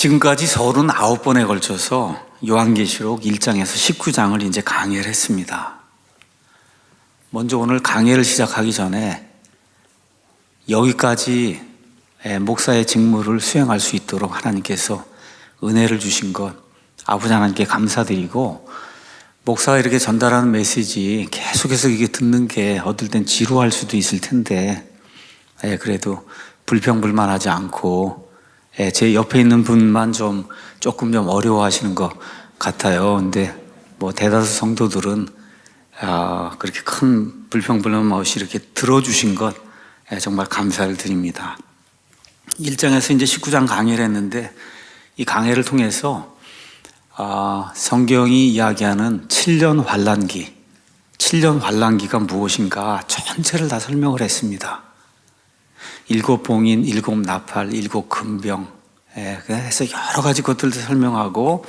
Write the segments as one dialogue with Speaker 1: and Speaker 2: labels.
Speaker 1: 지금까지 서울은 9번에 걸쳐서 요한계시록 1장에서 19장을 이제 강해를 했습니다. 먼저 오늘 강해를 시작하기 전에 여기까지 목사의 직무를 수행할 수 있도록 하나님께서 은혜를 주신 것 아버지 하나님께 감사드리고, 목사가 이렇게 전달하는 메시지 계속해서 이게 듣는 게 어떨 땐 지루할 수도 있을 텐데 그래도 불평불만하지 않고 제 옆에 있는 분만 조금 좀 어려워하시는 것 같아요. 근데 뭐 대다수 성도들은 그렇게 큰 불평불만 없이 이렇게 들어주신 것 정말 감사를 드립니다. 1장에서 이제 19장 강의를 했는데, 이 강의를 통해서 성경이 이야기하는 7년 환란기가 무엇인가 전체를 다 설명을 했습니다. 7 봉인, 7 나팔, 7 금병, 그래서 여러 가지 것들도 설명하고,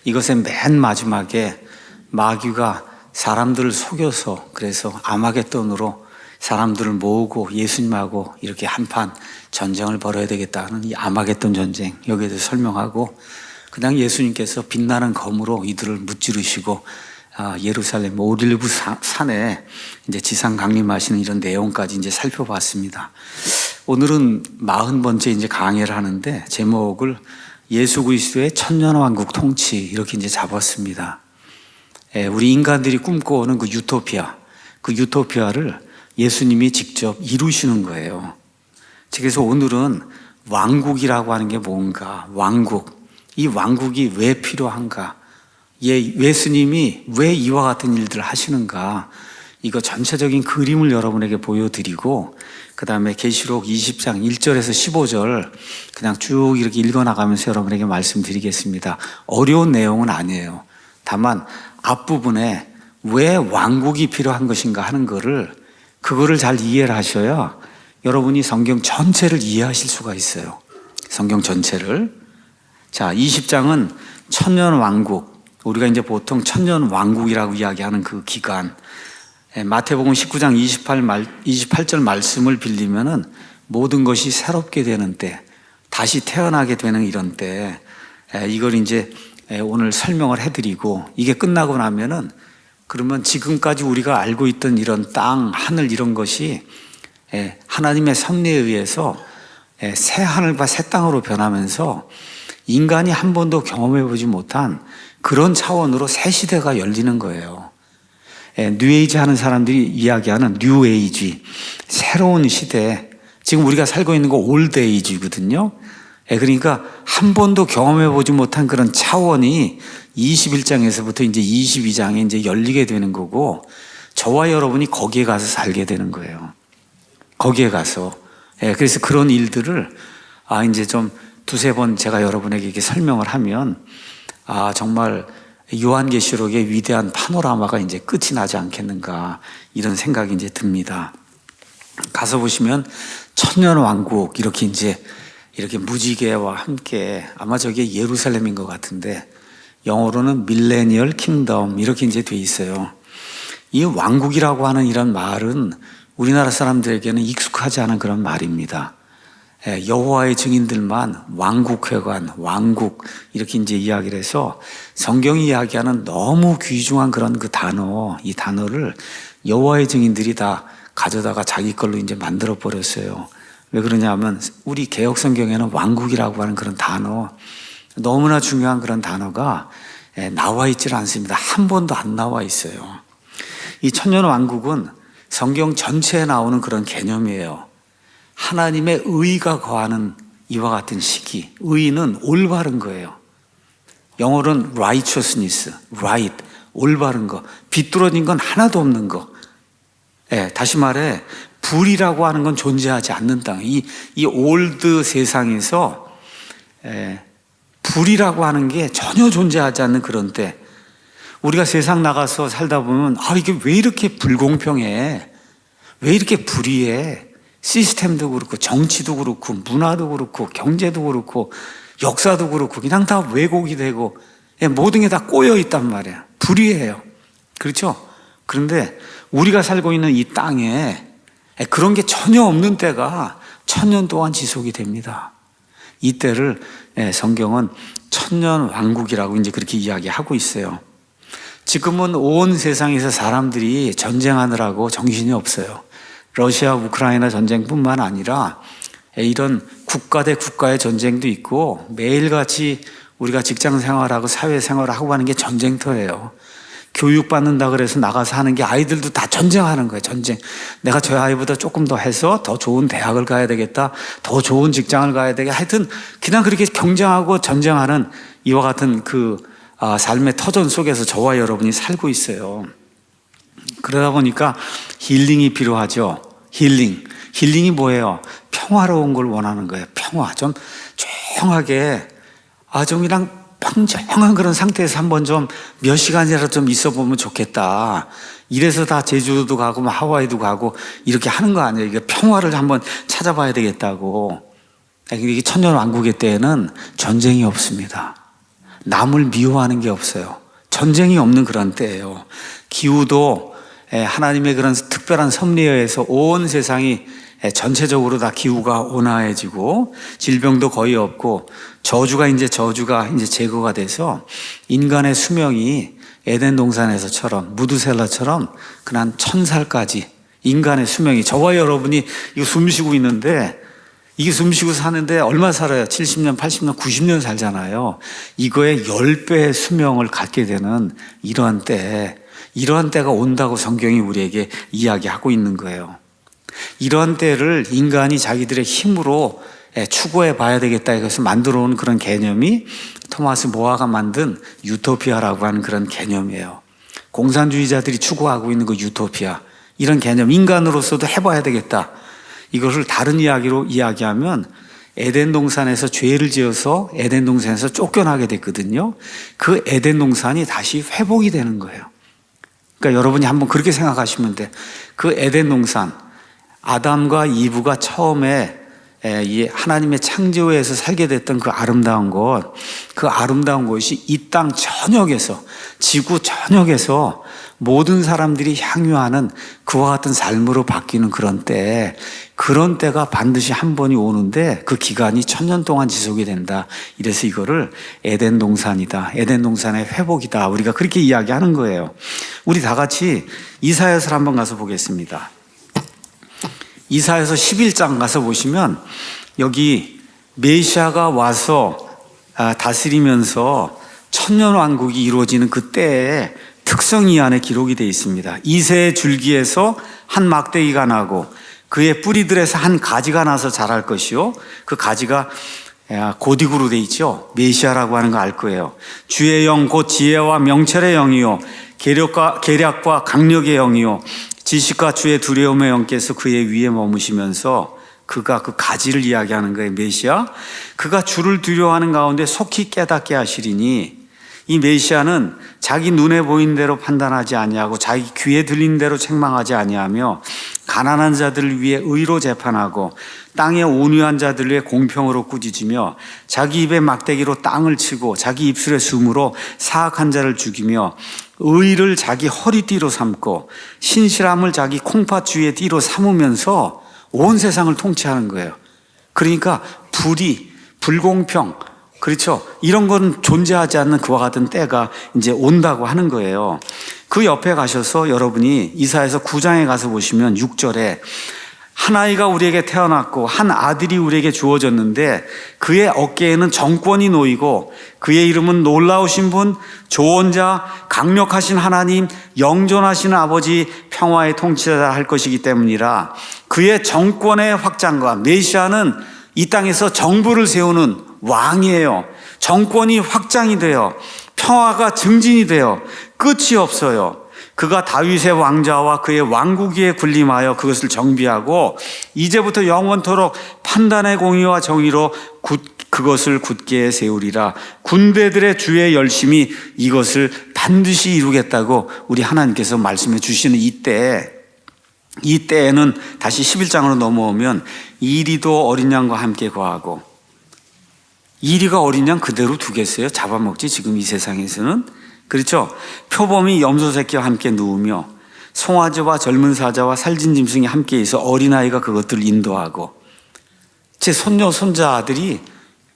Speaker 1: 이것의 맨 마지막에 마귀가 사람들을 속여서 그래서 아마겟돈으로 사람들을 모으고 예수님하고 이렇게 한판 전쟁을 벌여야 되겠다는 이 아마겟돈 전쟁, 여기에 대해서 설명하고, 그냥 예수님께서 빛나는 검으로 이들을 무찌르시고 예루살렘 올리브 산에 이제 지상 강림하시는 이런 내용까지 이제 살펴봤습니다. 오늘은 40번째 이제 강해를 하는데, 제목을 예수 그리스도의 천년왕국 통치 이렇게 이제 잡았습니다. 우리 인간들이 꿈꿔오는 그 유토피아를 예수님이 직접 이루시는 거예요. 그래서 오늘은 왕국이라고 하는 게 뭔가, 이 왕국이 왜 필요한가, 예수님이 왜 이와 같은 일들을 하시는가, 이거 전체적인 그림을 여러분에게 보여드리고, 그 다음에 계시록 20장 1절에서 15절 그냥 쭉 이렇게 읽어나가면서 여러분에게 말씀드리겠습니다. 어려운 내용은 아니에요. 다만 앞부분에 왜 왕국이 필요한 것인가 하는 그거를 잘 이해를 하셔야 여러분이 성경 전체를 이해하실 수가 있어요. 성경 전체를. 자, 20장은 천년 왕국, 우리가 이제 보통 천년 왕국이라고 이야기하는 그 기간, 마태복음 19장 28절 말씀을 빌리면은 모든 것이 새롭게 되는 때, 다시 태어나게 되는 이런 때, 이걸 이제 오늘 설명을 해드리고, 이게 끝나고 나면은 그러면 지금까지 우리가 알고 있던 이런 땅, 하늘 이런 것이 하나님의 섭리에 의해서 새 하늘과 새 땅으로 변하면서 인간이 한 번도 경험해보지 못한 그런 차원으로 새 시대가 열리는 거예요. 뉴에이지 하는 사람들이 이야기하는 뉴에이지, 새로운 시대, 지금 우리가 살고 있는 거 올드에이지거든요. 그러니까 한 번도 경험해보지 못한 그런 차원이 21장에서부터 이제 22장에 이제 열리게 되는 거고, 저와 여러분이 거기에 가서 살게 되는 거예요. 거기에 가서. 그래서 그런 일들을 이제 좀 두세 번 제가 여러분에게 이렇게 설명을 하면 정말 요한계시록의 위대한 파노라마가 이제 끝이 나지 않겠는가, 이런 생각이 이제 듭니다. 가서 보시면 천년왕국 이렇게 무지개와 함께, 아마 저게 예루살렘인 것 같은데 영어로는 밀레니얼 킹덤 이렇게 이제 돼 있어요. 이 왕국이라고 하는 이런 말은 우리나라 사람들에게는 익숙하지 않은 그런 말입니다. 여호와의 증인들만 왕국회관, 왕국 이렇게 이제 이야기를 해서, 성경이 이야기하는 너무 귀중한 그런 그 단어, 이 단어를 여호와의 증인들이 다 가져다가 자기 걸로 이제 만들어 버렸어요. 왜 그러냐면 우리 개역 성경에는 왕국이라고 하는 그런 단어, 너무나 중요한 그런 단어가 나와 있질 않습니다. 한 번도 안 나와 있어요. 이 천년 왕국은 성경 전체에 나오는 그런 개념이에요. 하나님의 의가 거하는 이와 같은 시기, 의는 올바른 거예요. 영어로는 righteousness, right, 올바른 거, 비뚤어진 건 하나도 없는 거. 다시 말해 불이라고 하는 건 존재하지 않는 땅. 이 올드 세상에서 불이라고 하는 게 전혀 존재하지 않는 그런 때, 우리가 세상 나가서 살다 보면 이게 왜 이렇게 불공평해, 왜 이렇게 불의해, 시스템도 그렇고 정치도 그렇고 문화도 그렇고 경제도 그렇고 역사도 그렇고 그냥 다 왜곡이 되고 모든 게 다 꼬여 있단 말이야. 불의해요. 그렇죠? 그런데 우리가 살고 있는 이 땅에 그런 게 전혀 없는 때가 천년 동안 지속이 됩니다. 이때를 성경은 천년 왕국이라고 이제 그렇게 이야기하고 있어요. 지금은 온 세상에서 사람들이 전쟁하느라고 정신이 없어요. 러시아 우크라이나 전쟁뿐만 아니라 이런 국가 대 국가의 전쟁도 있고 매일같이 우리가 직장 생활하고 사회 생활을 하고 하는 게 전쟁터예요. 교육받는다 그래서 나가서 하는 게 아이들도 다 전쟁하는 거예요. 전쟁. 내가 저 아이보다 조금 더 해서 더 좋은 대학을 가야 되겠다. 더 좋은 직장을 가야 되겠다. 하여튼 그냥 그렇게 경쟁하고 전쟁하는 이와 같은 삶의 터전 속에서 저와 여러분이 살고 있어요. 그러다 보니까 힐링이 필요하죠. 힐링이 뭐예요? 평화로운 걸 원하는 거예요. 평화. 좀 조용하게, 좀 그냥 평정한 그런 상태에서 한번 좀 몇 시간이라도 좀 있어 보면 좋겠다. 이래서 다 제주도 가고 하와이도 가고 이렇게 하는 거 아니에요. 이게 평화를 한번 찾아봐야 되겠다고. 이게 천년왕국의 때에는 전쟁이 없습니다. 남을 미워하는 게 없어요. 전쟁이 없는 그런 때예요. 기후도 하나님의 그런 특별한 섭리에 의해서 온 세상이 전체적으로 다 기후가 온화해지고 질병도 거의 없고 저주가 이제 제거가 돼서 인간의 수명이 에덴 동산에서처럼 무드셀라처럼 그냥 1000살까지 인간의 수명이, 저와 여러분이 이거 숨쉬고 있는데 이게 숨쉬고 사는데 얼마 살아요? 70년, 80년, 90년 살잖아요. 이거의 10배의 수명을 갖게 되는 이러한 때가 온다고 성경이 우리에게 이야기하고 있는 거예요. 이러한 때를 인간이 자기들의 힘으로 추구해 봐야 되겠다 해서 만들어 온 그런 개념이 토마스 모아가 만든 유토피아라고 하는 그런 개념이에요. 공산주의자들이 추구하고 있는 그 유토피아, 이런 개념, 인간으로서도 해봐야 되겠다. 이것을 다른 이야기로 이야기하면 에덴 동산에서 죄를 지어서 에덴 동산에서 쫓겨나게 됐거든요. 그 에덴 동산이 다시 회복이 되는 거예요. 그러니까 여러분이 한번 그렇게 생각하시면 돼. 그 에덴 동산, 아담과 이브가 처음에 이 하나님의 창조에서 살게 됐던 그 아름다운 곳이 이 땅 전역에서, 지구 전역에서 모든 사람들이 향유하는 그와 같은 삶으로 바뀌는 그런 때가 반드시 한 번이 오는데 그 기간이 1000년 동안 지속이 된다. 이래서 이거를 에덴 동산이다. 에덴 동산의 회복이다. 우리가 그렇게 이야기하는 거예요. 우리 다 같이 이사야서를 한번 가서 보겠습니다. 이사야서 11장 가서 보시면 여기 메시아가 와서 다스리면서 천년왕국이 이루어지는 그 때의 특성이 안에 기록이 되어 있습니다. 이새의 줄기에서 한 막대기가 나고 그의 뿌리들에서 한 가지가 나서 자랄 것이요, 그 가지가 고딕으로 되어 있죠. 메시아라고 하는 거 알 거예요. 주의 영 곧 지혜와 명철의 영이요 계략과 강력의 영이요 지식과 주의 두려움의 영께서 그의 위에 머무시면서, 그가 그 가지를 이야기하는 거예요. 메시아. 그가 주를 두려워하는 가운데 속히 깨닫게 하시리니, 이 메시아는 자기 눈에 보이는 대로 판단하지 아니하고 자기 귀에 들린 대로 책망하지 아니하며 가난한 자들을 위해 의로 재판하고 땅에 온유한 자들을 위해 공평으로 꾸짖으며 자기 입에 막대기로 땅을 치고 자기 입술의 숨으로 사악한 자를 죽이며 의를 자기 허리띠로 삼고 신실함을 자기 콩팥주의 띠로 삼으면서 온 세상을 통치하는 거예요. 그러니까 불공평, 그렇죠? 이런 건 존재하지 않는 그와 같은 때가 이제 온다고 하는 거예요. 그 옆에 가셔서 여러분이 이사야서 9장에 가서 보시면 6절에 한 아이가 우리에게 태어났고 한 아들이 우리에게 주어졌는데 그의 어깨에는 정권이 놓이고 그의 이름은 놀라우신 분, 좋은 자, 강력하신 하나님, 영존하신 아버지, 평화의 통치자라 할 것이기 때문이라. 그의 정권의 확장과, 메시아는 이 땅에서 정부를 세우는 왕이에요. 정권이 확장이 돼요. 평화가 증진이 돼요. 끝이 없어요. 그가 다윗의 왕자와 그의 왕국 위에 군림하여 그것을 정비하고 이제부터 영원토록 판단의 공의와 정의로 그것을 굳게 세우리라. 군대들의 주의 열심이 이것을 반드시 이루겠다고 우리 하나님께서 말씀해 주시는 이 때에는 다시 11장으로 넘어오면 이리도 어린 양과 함께 거하고, 이리가 어린 양 그대로 두겠어요? 잡아먹지 지금 이 세상에서는. 그렇죠? 표범이 염소 새끼와 함께 누우며 송아지와 젊은 사자와 살진 짐승이 함께 있어 어린아이가 그것들을 인도하고, 제 손녀 손자 아들이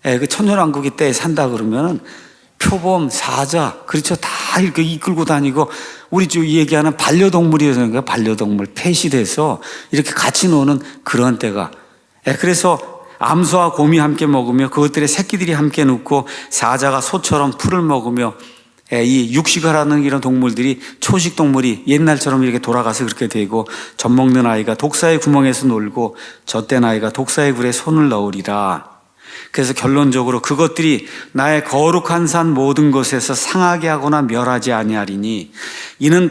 Speaker 1: 그 천년왕국의 때에 산다 그러면 표범, 사자, 그렇죠. 다 이렇게 이끌고 다니고, 우리 쪽 얘기하는 반려동물이라든가 반려동물 폐시돼서 이렇게 같이 노는 그런 때가. 그래서 암소와 곰이 함께 먹으며 그것들의 새끼들이 함께 눕고, 사자가 소처럼 풀을 먹으며, 이 육식하라는 이런 동물들이, 초식 동물이 옛날처럼 이렇게 돌아가서 그렇게 되고, 젖 먹는 아이가 독사의 구멍에서 놀고 젖된 아이가 독사의 굴에 손을 넣으리라. 그래서 결론적으로 그것들이 나의 거룩한 산 모든 것에서 상하게 하거나 멸하지 아니하리니, 이는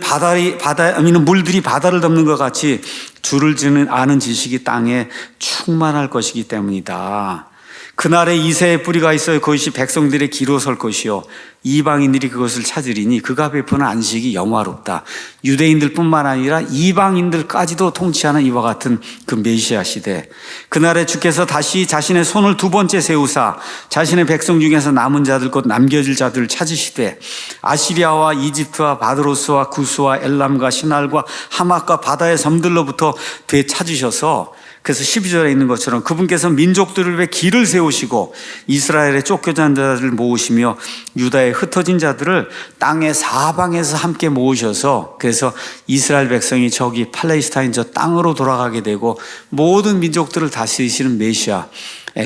Speaker 1: 이는 물들이 바다를 덮는 것 같이 줄을 지는 아는 지식이 땅에 충만할 것이기 때문이다. 그날에 이새의 뿌리가 있어야 그것이 백성들의 기로 설 것이요 이방인들이 그것을 찾으리니 그가 베푸는 안식이 영화롭다. 유대인들뿐만 아니라 이방인들까지도 통치하는 이와 같은 그 메시아 시대, 그날에 주께서 다시 자신의 손을 두 번째 세우사 자신의 백성 중에서 남은 자들 곧 남겨질 자들을 찾으시되, 아시리아와 이집트와 바드로스와 구스와 엘람과 시날과 하맛과 바다의 섬들로부터 되찾으셔서, 그래서 12절에 있는 것처럼 그분께서 민족들을 위해 길을 세우시고 이스라엘의 쫓겨난 자들을 모으시며 유다의 흩어진 자들을 땅의 사방에서 함께 모으셔서, 그래서 이스라엘 백성이 저기 팔레스타인 저 땅으로 돌아가게 되고 모든 민족들을 다스리시는 메시아,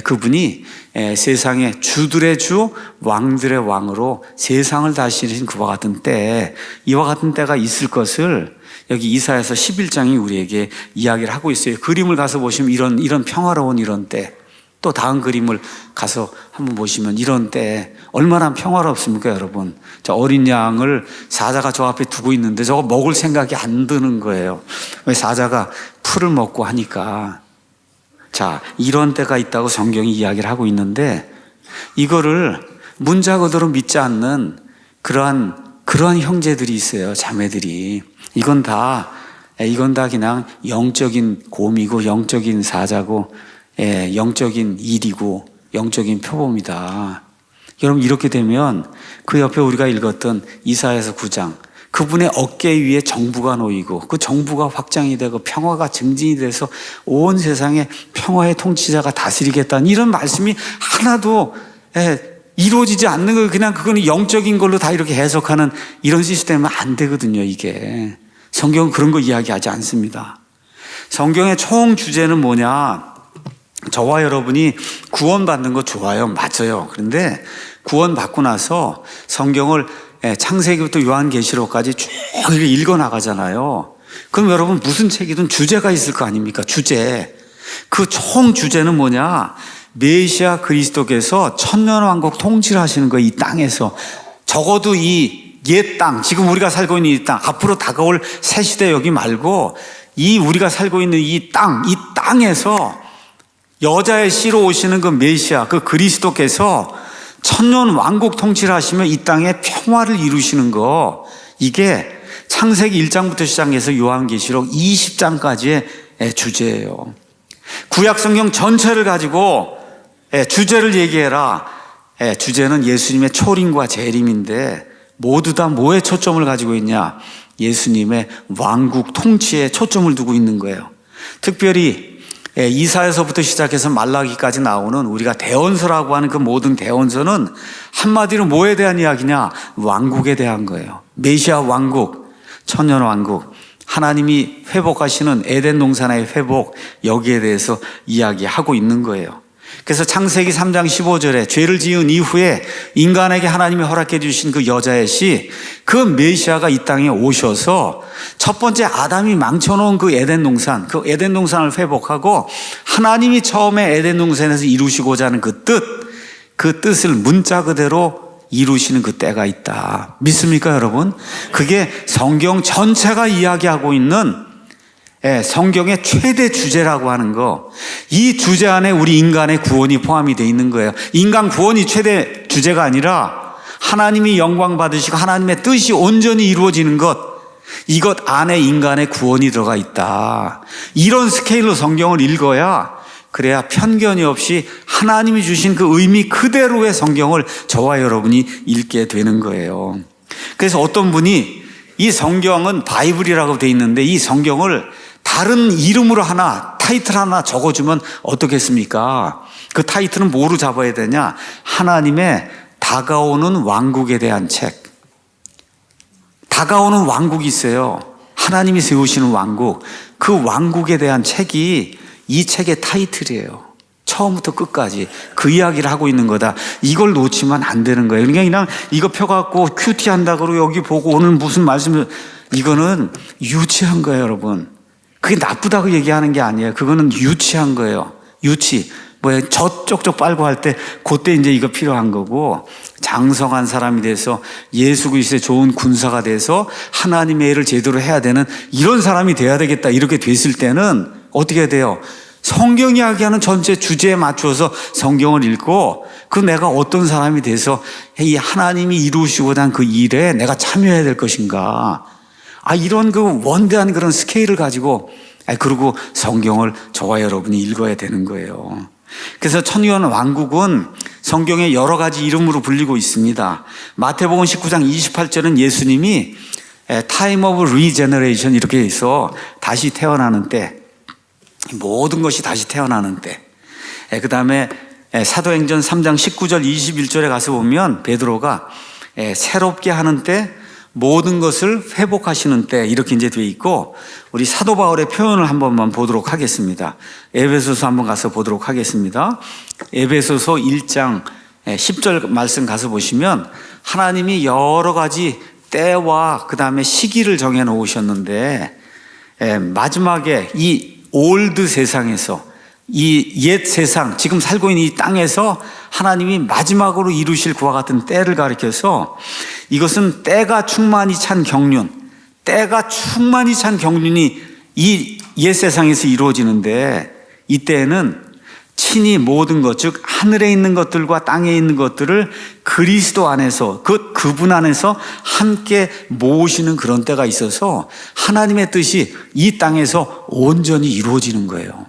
Speaker 1: 그분이 세상의 주들의 주, 왕들의 왕으로 세상을 다스리신 그와 같은 때, 이와 같은 때가 있을 것을 여기 이사야서 11장이 우리에게 이야기를 하고 있어요. 그림을 가서 보시면 이런 평화로운 이런 때, 또 다음 그림을 가서 한번 보시면 이런 때 얼마나 평화롭습니까, 여러분? 저 어린 양을 사자가 저 앞에 두고 있는데 저거 먹을 생각이 안 드는 거예요. 왜? 사자가 풀을 먹고 하니까. 자, 이런 때가 있다고 성경이 이야기를 하고 있는데, 이거를 문자 그대로 믿지 않는 그러한 형제들이 있어요, 자매들이. 이건 다 그냥 영적인 곰이고 영적인 사자고 영적인 일이고 영적인 표범이다. 여러분, 이렇게 되면 그 옆에 우리가 읽었던 이사야서 9장, 그분의 어깨 위에 정부가 놓이고 그 정부가 확장이 되고 평화가 증진이 돼서 온 세상에 평화의 통치자가 다스리겠다는 이런 말씀이 하나도 이루어지지 않는 거, 그냥 그거는 영적인 걸로 다 이렇게 해석하는 이런 시스템은 안 되거든요, 이게. 성경은 그런 거 이야기하지 않습니다. 성경의 총 주제는 뭐냐? 저와 여러분이 구원받는 거 좋아요. 맞아요. 그런데 구원받고 나서 성경을 창세기부터 요한계시록까지 쭉 읽어 나가잖아요. 그럼 여러분, 무슨 책이든 주제가 있을 거 아닙니까? 주제. 그 총 주제는 뭐냐? 메시아 그리스도께서 천년왕국 통치를 하시는 거예요. 이 땅에서. 적어도 이 옛 땅, 지금 우리가 살고 있는 이 땅, 앞으로 다가올 새 시대 여기 말고 이 우리가 살고 있는 이 땅에서 여자의 씨로 오시는 그 메시아, 그 그리스도께서 천년왕국 통치를 하시며 이 땅에 평화를 이루시는 거, 이게 창세기 1장부터 시작해서 요한계시록 20장까지의 주제예요. 구약성경 전체를 가지고 주제를 얘기해라. 주제는 예수님의 초림과 재림인데 모두 다 뭐에 초점을 가지고 있냐? 예수님의 왕국 통치에 초점을 두고 있는 거예요. 특별히 이사야서부터 시작해서 말라기까지 나오는 우리가 대언서라고 하는 그 모든 대언서는 한마디로 뭐에 대한 이야기냐? 왕국에 대한 거예요. 메시아 왕국, 천년 왕국, 하나님이 회복하시는 에덴 동산의 회복, 여기에 대해서 이야기하고 있는 거예요. 그래서 창세기 3장 15절에 죄를 지은 이후에 인간에게 하나님이 허락해 주신 그 여자의 씨, 그 메시아가 이 땅에 오셔서 첫 번째 아담이 망쳐놓은 그 에덴 동산을 회복하고 하나님이 처음에 에덴 동산에서 이루시고자 하는 그 뜻을 문자 그대로 이루시는 그 때가 있다. 믿습니까, 여러분? 그게 성경 전체가 이야기하고 있는 성경의 최대 주제라고 하는 거, 이 주제 안에 우리 인간의 구원이 포함이 되어 있는 거예요. 인간 구원이 최대 주제가 아니라 하나님이 영광 받으시고 하나님의 뜻이 온전히 이루어지는 것, 이것 안에 인간의 구원이 들어가 있다. 이런 스케일로 성경을 읽어야, 그래야 편견이 없이 하나님이 주신 그 의미 그대로의 성경을 저와 여러분이 읽게 되는 거예요. 그래서 어떤 분이 이 성경은 바이블이라고 되어 있는데 이 성경을 다른 이름으로 하나 타이틀 하나 적어주면 어떻겠습니까? 그 타이틀은 뭐로 잡아야 되냐? 하나님의 다가오는 왕국에 대한 책. 다가오는 왕국이 있어요. 하나님이 세우시는 왕국. 그 왕국에 대한 책이 이 책의 타이틀이에요. 처음부터 끝까지 그 이야기를 하고 있는 거다. 이걸 놓치면 안 되는 거예요. 그냥 이거 펴갖고 큐티 한다고 여기 보고 오늘 무슨 말씀을, 이거는 유치한 거예요, 여러분. 그게 나쁘다고 얘기하는 게 아니에요. 그거는 유치한 거예요. 유치. 뭐야, 저 쪽쪽 빨고 할 때, 그때 이제 이거 필요한 거고, 장성한 사람이 돼서 예수 그리스도의 좋은 군사가 돼서 하나님의 일을 제대로 해야 되는 이런 사람이 돼야 되겠다. 이렇게 됐을 때는 어떻게 돼요? 성경 이야기하는 전체 주제에 맞춰서 성경을 읽고, 그 내가 어떤 사람이 돼서 이 하나님이 이루시고자 한 그 일에 내가 참여해야 될 것인가. 이런 그 원대한 그런 스케일을 가지고, 그리고 성경을 저와 여러분이 읽어야 되는 거예요. 그래서 천년 왕국은 성경에 여러 가지 이름으로 불리고 있습니다. 마태복음 19장 28절은 예수님이 타임 오브 리제너레이션 이렇게 해서 다시 태어나는 때, 모든 것이 다시 태어나는 때. 그 다음에 사도행전 3장 19절 21절에 가서 보면 베드로가 새롭게 하는 때, 모든 것을 회복하시는 때 이렇게 이제 되어 있고, 우리 사도 바울의 표현을 한 번만 보도록 하겠습니다. 에베소서 한번 가서 보도록 하겠습니다. 에베소서 1장 10절 말씀 가서 보시면 하나님이 여러 가지 때와 그 다음에 시기를 정해 놓으셨는데, 마지막에 이 올드 세상에서, 이 옛 세상, 지금 살고 있는 이 땅에서 하나님이 마지막으로 이루실 그와 같은 때를 가리켜서, 이것은 때가 충만히 찬 경륜, 때가 충만히 찬 경륜이 이 옛 세상에서 이루어지는데, 이때에는 친히 모든 것, 즉 하늘에 있는 것들과 땅에 있는 것들을 그리스도 안에서, 그분 안에서 함께 모으시는 그런 때가 있어서 하나님의 뜻이 이 땅에서 온전히 이루어지는 거예요.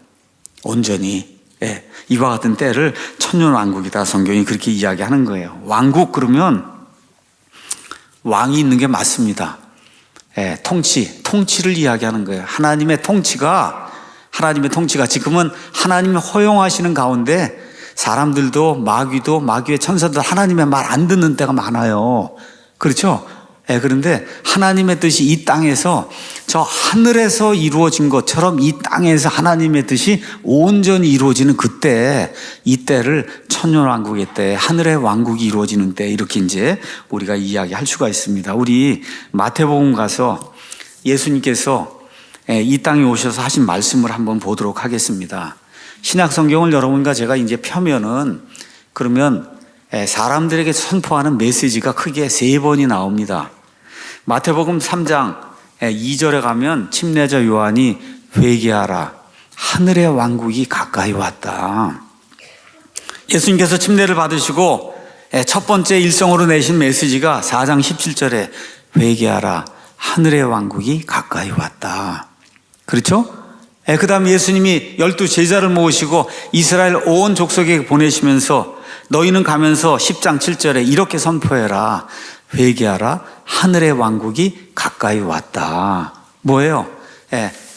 Speaker 1: 온전히. 이와 같은 때를 천년왕국이다. 성경이 그렇게 이야기하는 거예요. 왕국 그러면 왕이 있는 게 맞습니다. 통치를 이야기하는 거예요. 하나님의 통치가 지금은 하나님이 허용하시는 가운데 사람들도 마귀의 천사들 하나님의 말 안 듣는 때가 많아요. 그렇죠? 그런데 하나님의 뜻이 이 땅에서 저 하늘에서 이루어진 것처럼 이 땅에서 하나님의 뜻이 온전히 이루어지는 그때, 이때를 천년왕국의 때, 하늘의 왕국이 이루어지는 때, 이렇게 이제 우리가 이야기할 수가 있습니다. 우리 마태복음 가서 예수님께서 이 땅에 오셔서 하신 말씀을 한번 보도록 하겠습니다. 신약 성경을 여러분과 제가 이제 펴면은, 그러면 사람들에게 선포하는 메시지가 크게 3번이 나옵니다. 마태복음 3장 2절에 가면 침례자 요한이 회개하라, 하늘의 왕국이 가까이 왔다. 예수님께서 침례를 받으시고 첫 번째 일성으로 내신 메시지가 4장 17절에 회개하라, 하늘의 왕국이 가까이 왔다. 그렇죠? 그 다음에 예수님이 12 제자를 모으시고 이스라엘 온 족속에게 보내시면서 너희는 가면서 10장 7절에 이렇게 선포해라, 회개하라, 하늘의 왕국이 가까이 왔다. 뭐예요?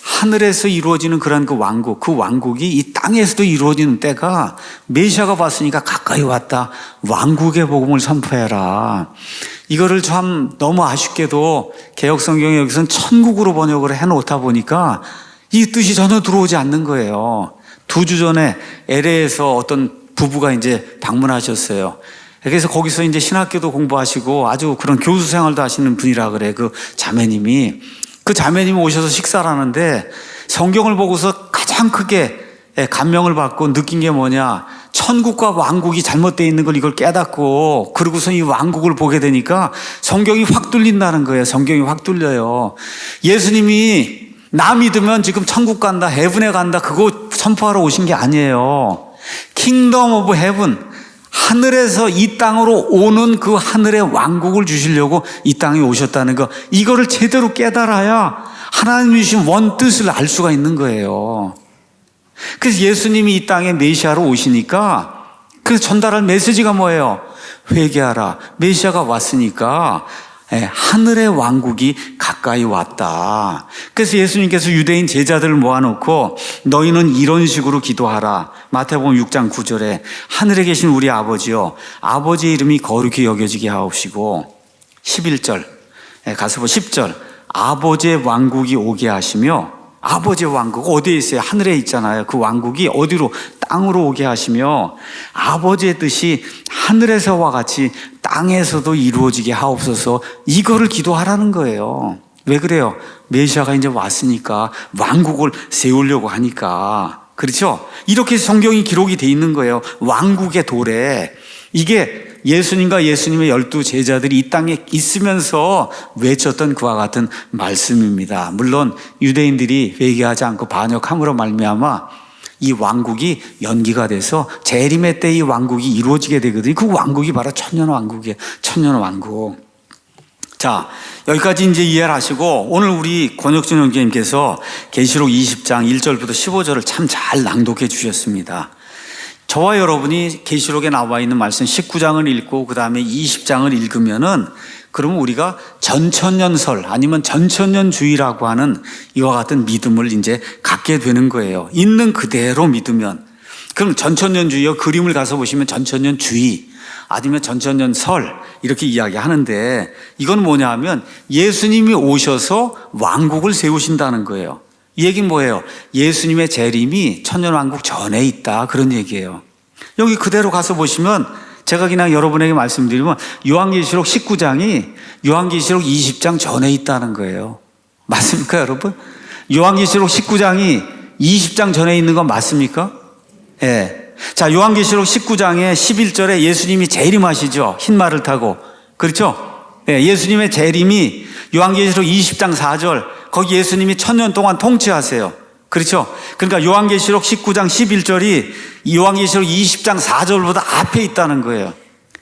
Speaker 1: 하늘에서 이루어지는 그런 그 왕국이 이 땅에서도 이루어지는 때가 메시아가 왔으니까 가까이 왔다. 왕국의 복음을 선포해라. 이거를 참 너무 아쉽게도 개역성경에 여기서는 천국으로 번역을 해놓다 보니까 이 뜻이 전혀 들어오지 않는 거예요. 2주 전에 LA에서 어떤 부부가 이제 방문하셨어요. 그래서 거기서 이제 신학교도 공부하시고 아주 그런 교수 생활도 하시는 분이라 그래. 그 자매님이 오셔서 식사를 하는데 성경을 보고서 가장 크게 감명을 받고 느낀 게 뭐냐, 천국과 왕국이 잘못되어 있는 걸 이걸 깨닫고, 그러고서 이 왕국을 보게 되니까 성경이 확 뚫린다는 거예요. 성경이 확 뚫려요. 예수님이 나 믿으면 지금 천국 간다, 헤븐에 간다, 그거 선포하러 오신 게 아니에요. 킹덤 오브 헤븐, 하늘에서 이 땅으로 오는 그 하늘의 왕국을 주시려고 이 땅에 오셨다는 거, 이거를 제대로 깨달아야 하나님이 주신 원 뜻을 알 수가 있는 거예요. 그래서 예수님이 이 땅에 메시아로 오시니까 그 전달할 메시지가 뭐예요? 회개하라. 메시아가 왔으니까 하늘의 왕국이 가까이 왔다. 그래서 예수님께서 유대인 제자들을 모아놓고 너희는 이런 식으로 기도하라. 마태복음 6장 9절에 하늘에 계신 우리 아버지요, 아버지의 이름이 거룩히 여겨지게 하옵시고, 11절 가서 10절 아버지의 왕국이 오게 하시며, 아버지의 왕국 어디에 있어요? 하늘에 있잖아요. 그 왕국이 어디로? 땅으로 오게 하시며 아버지의 뜻이 하늘에서와 같이 땅에서도 이루어지게 하옵소서. 이거를 기도하라는 거예요. 왜 그래요? 메시아가 이제 왔으니까, 왕국을 세우려고 하니까. 그렇죠? 이렇게 성경이 기록이 돼 있는 거예요. 왕국의 도래. 이게 예수님과 예수님의 12 제자들이 이 땅에 있으면서 외쳤던 그와 같은 말씀입니다. 물론 유대인들이 회개하지 않고 반역함으로 말미암아 이 왕국이 연기가 돼서 재림의 때 이 왕국이 이루어지게 되거든요. 그 왕국이 바로 천년왕국이에요. 천년왕국. 자, 여기까지 이제 이해를 하시고, 오늘 우리 권혁준 형제님께서 계시록 20장 1절부터 15절을 참 잘 낭독해 주셨습니다. 저와 여러분이 계시록에 나와 있는 말씀 19장을 읽고 그 다음에 20장을 읽으면은, 그러면 우리가 전천년설 아니면 전천년주의라고 하는 이와 같은 믿음을 이제 갖게 되는 거예요. 있는 그대로 믿으면. 그럼 전천년주의요, 그림을 가서 보시면 전천년주의 아니면 전천년설 이렇게 이야기하는데, 이건 뭐냐 하면 예수님이 오셔서 왕국을 세우신다는 거예요. 이 얘기는 뭐예요? 예수님의 재림이 천년왕국 전에 있다, 그런 얘기예요. 여기 그대로 가서 보시면, 제가 그냥 여러분에게 말씀드리면 요한계시록 19장이 요한계시록 20장 전에 있다는 거예요. 맞습니까, 여러분? 요한계시록 19장이 20장 전에 있는 건 맞습니까? 예. 자, 요한계시록 19장에 11절에 예수님이 재림하시죠. 흰말을 타고. 그렇죠? 예, 예수님의 재림이 요한계시록 20장 4절, 거기 예수님이 1000년 동안 통치하세요. 그렇죠? 그러니까 요한계시록 19장 11절이 요한계시록 20장 4절보다 앞에 있다는 거예요.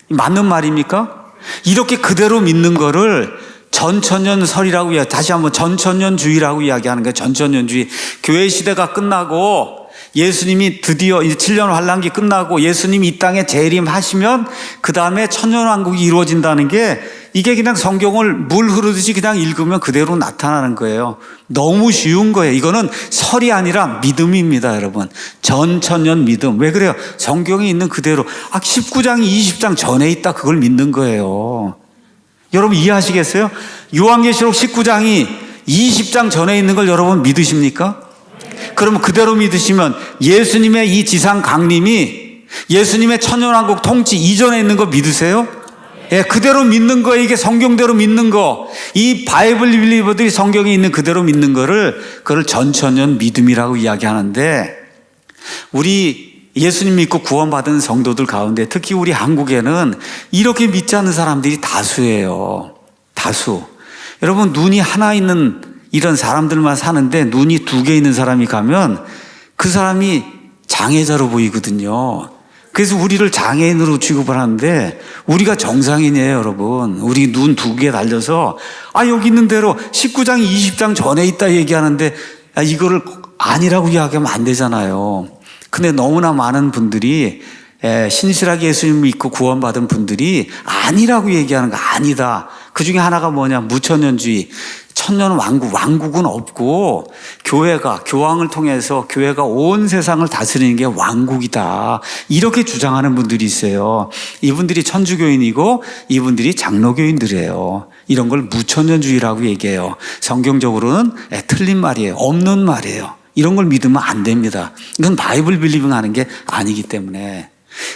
Speaker 1: 맞는 말입니까? 이렇게 그대로 믿는 거를 전천년설이라고 다시 한번 전천년주의라고 이야기하는 거예요. 전천년주의. 교회 시대가 끝나고 예수님이 드디어 이제 7년 환란기 끝나고 예수님이 이 땅에 재림하시면 그 다음에 천년왕국이 이루어진다는 게, 이게 그냥 성경을 물 흐르듯이 그냥 읽으면 그대로 나타나는 거예요. 너무 쉬운 거예요. 이거는 설이 아니라 믿음입니다, 여러분. 전천년 믿음. 왜 그래요? 성경에 있는 그대로. 19장이 20장 전에 있다, 그걸 믿는 거예요. 여러분 이해하시겠어요? 요한계시록 19장이 20장 전에 있는 걸 여러분 믿으십니까? 그러면 그대로 믿으시면 예수님의 이 지상 강림이 예수님의 천년왕국 통치 이전에 있는 거 믿으세요? 예, 그대로 믿는 거, 이게 성경대로 믿는 거, 이 바이블 빌리버들이 성경에 있는 그대로 믿는 거를, 그걸 전천년 믿음이라고 이야기하는데, 우리 예수님 믿고 구원받은 성도들 가운데 특히 우리 한국에는 이렇게 믿지 않는 사람들이 다수예요. 다수. 여러분, 눈이 하나 있는 이런 사람들만 사는데 눈이 2개 있는 사람이 가면 그 사람이 장애자로 보이거든요. 그래서 우리를 장애인으로 취급을 하는데 우리가 정상인이에요, 여러분. 우리 눈 2개 달려서 여기 있는 대로 19장 20장 전에 있다 얘기하는데 이거를 아니라고 이야기하면 안 되잖아요. 근데 너무나 많은 분들이 신실하게 예수님 믿고 구원받은 분들이 아니라고 얘기하는 거, 아니다. 그 중에 하나가 뭐냐? 무천년주의. 천년 왕국은 없고 교회가, 교황을 통해서 교회가 온 세상을 다스리는 게 왕국이다, 이렇게 주장하는 분들이 있어요. 이분들이 천주교인이고 이분들이 장로교인들이에요. 이런 걸 무천년주의라고 얘기해요. 성경적으로는 틀린 말이에요. 없는 말이에요. 이런 걸 믿으면 안 됩니다. 이건 바이블 빌리빙 하는 게 아니기 때문에.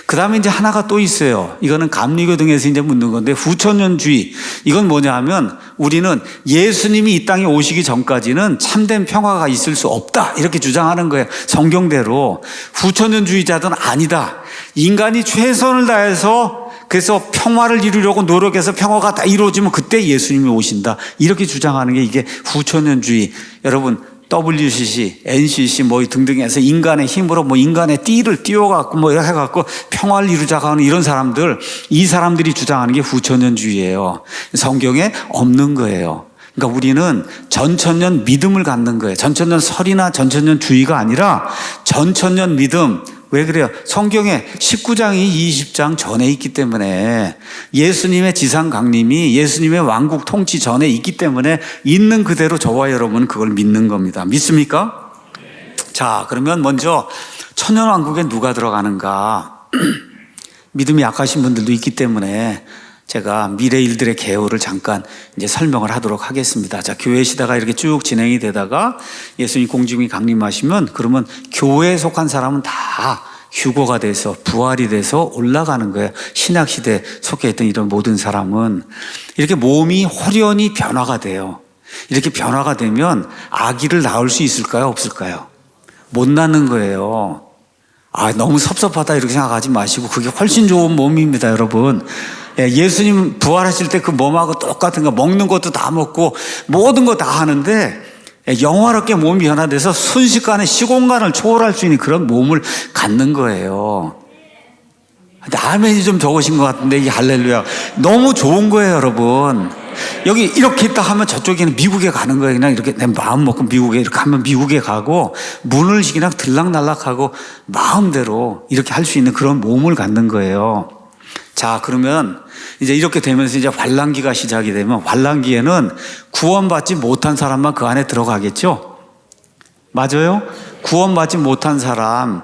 Speaker 1: 그 다음에 이제 하나가 또 있어요. 이거는 감리교 등에서 이제 묻는 건데, 후천년주의. 이건 뭐냐 하면 우리는 예수님이 이 땅에 오시기 전까지는 참된 평화가 있을 수 없다, 이렇게 주장하는 거예요. 성경대로. 후천년주의자들은 아니다. 인간이 최선을 다해서 그래서 평화를 이루려고 노력해서 평화가 다 이루어지면 그때 예수님이 오신다, 이렇게 주장하는 게 이게 후천년주의. 여러분, WCC, NCC 등등 해서 인간의 힘으로 인간의 띠를 띄워갖고 이렇게 해갖고 평화를 이루자고 하는 이런 사람들, 이 사람들이 주장하는 게 후천년주의예요. 성경에 없는 거예요. 그러니까 우리는 전천년 믿음을 갖는 거예요. 전천년 설이나 전천년주의가 아니라 전천년 믿음. 왜 그래요? 성경에 19장이 20장 전에 있기 때문에 예수님의 지상 강림이 예수님의 왕국 통치 전에 있기 때문에 있는 그대로 저와 여러분은 그걸 믿는 겁니다. 믿습니까? 자, 그러면 먼저 천년왕국에 누가 들어가는가? 믿음이 약하신 분들도 있기 때문에 제가 미래 일들의 개요를 잠깐 이제 설명을 하도록 하겠습니다. 자, 교회 시대가 이렇게 쭉 진행이 되다가 예수님 공중이 강림하시면 그러면 교회에 속한 사람은 다 휴거가 돼서 부활이 돼서 올라가는 거예요. 신약 시대에 속해 있던 이런 모든 사람은 이렇게 몸이 홀연히 변화가 돼요. 이렇게 변화가 되면 아기를 낳을 수 있을까요? 없을까요? 못 낳는 거예요. 너무 섭섭하다 이렇게 생각하지 마시고 그게 훨씬 좋은 몸입니다, 여러분. 예수님 부활하실 때 그 몸하고 똑같은 거 먹는 것도 다 먹고 모든 거 다 하는데 영화롭게 몸이 변화돼서 순식간에 시공간을 초월할 수 있는 그런 몸을 갖는 거예요. 아멘이 좀 적으신 것 같은데 이 할렐루야. 너무 좋은 거예요, 여러분. 여기 이렇게 있다 하면 저쪽에는 미국에 가는 거예요. 그냥 이렇게 내 마음 먹고 미국에 이렇게 하면 미국에 가고 문을 그냥 들락날락하고 마음대로 이렇게 할 수 있는 그런 몸을 갖는 거예요. 자, 그러면 이제 이렇게 되면서 이제 환란기가 시작이 되면 환란기에는 구원받지 못한 사람만 그 안에 들어가겠죠? 맞아요? 구원받지 못한 사람만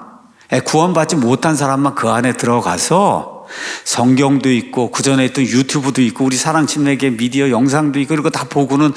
Speaker 1: 그 안에 들어가서 성경도 있고 그전에 있던 유튜브도 있고 우리 사랑침례계 미디어 영상도 있고 이런 거 다 보고는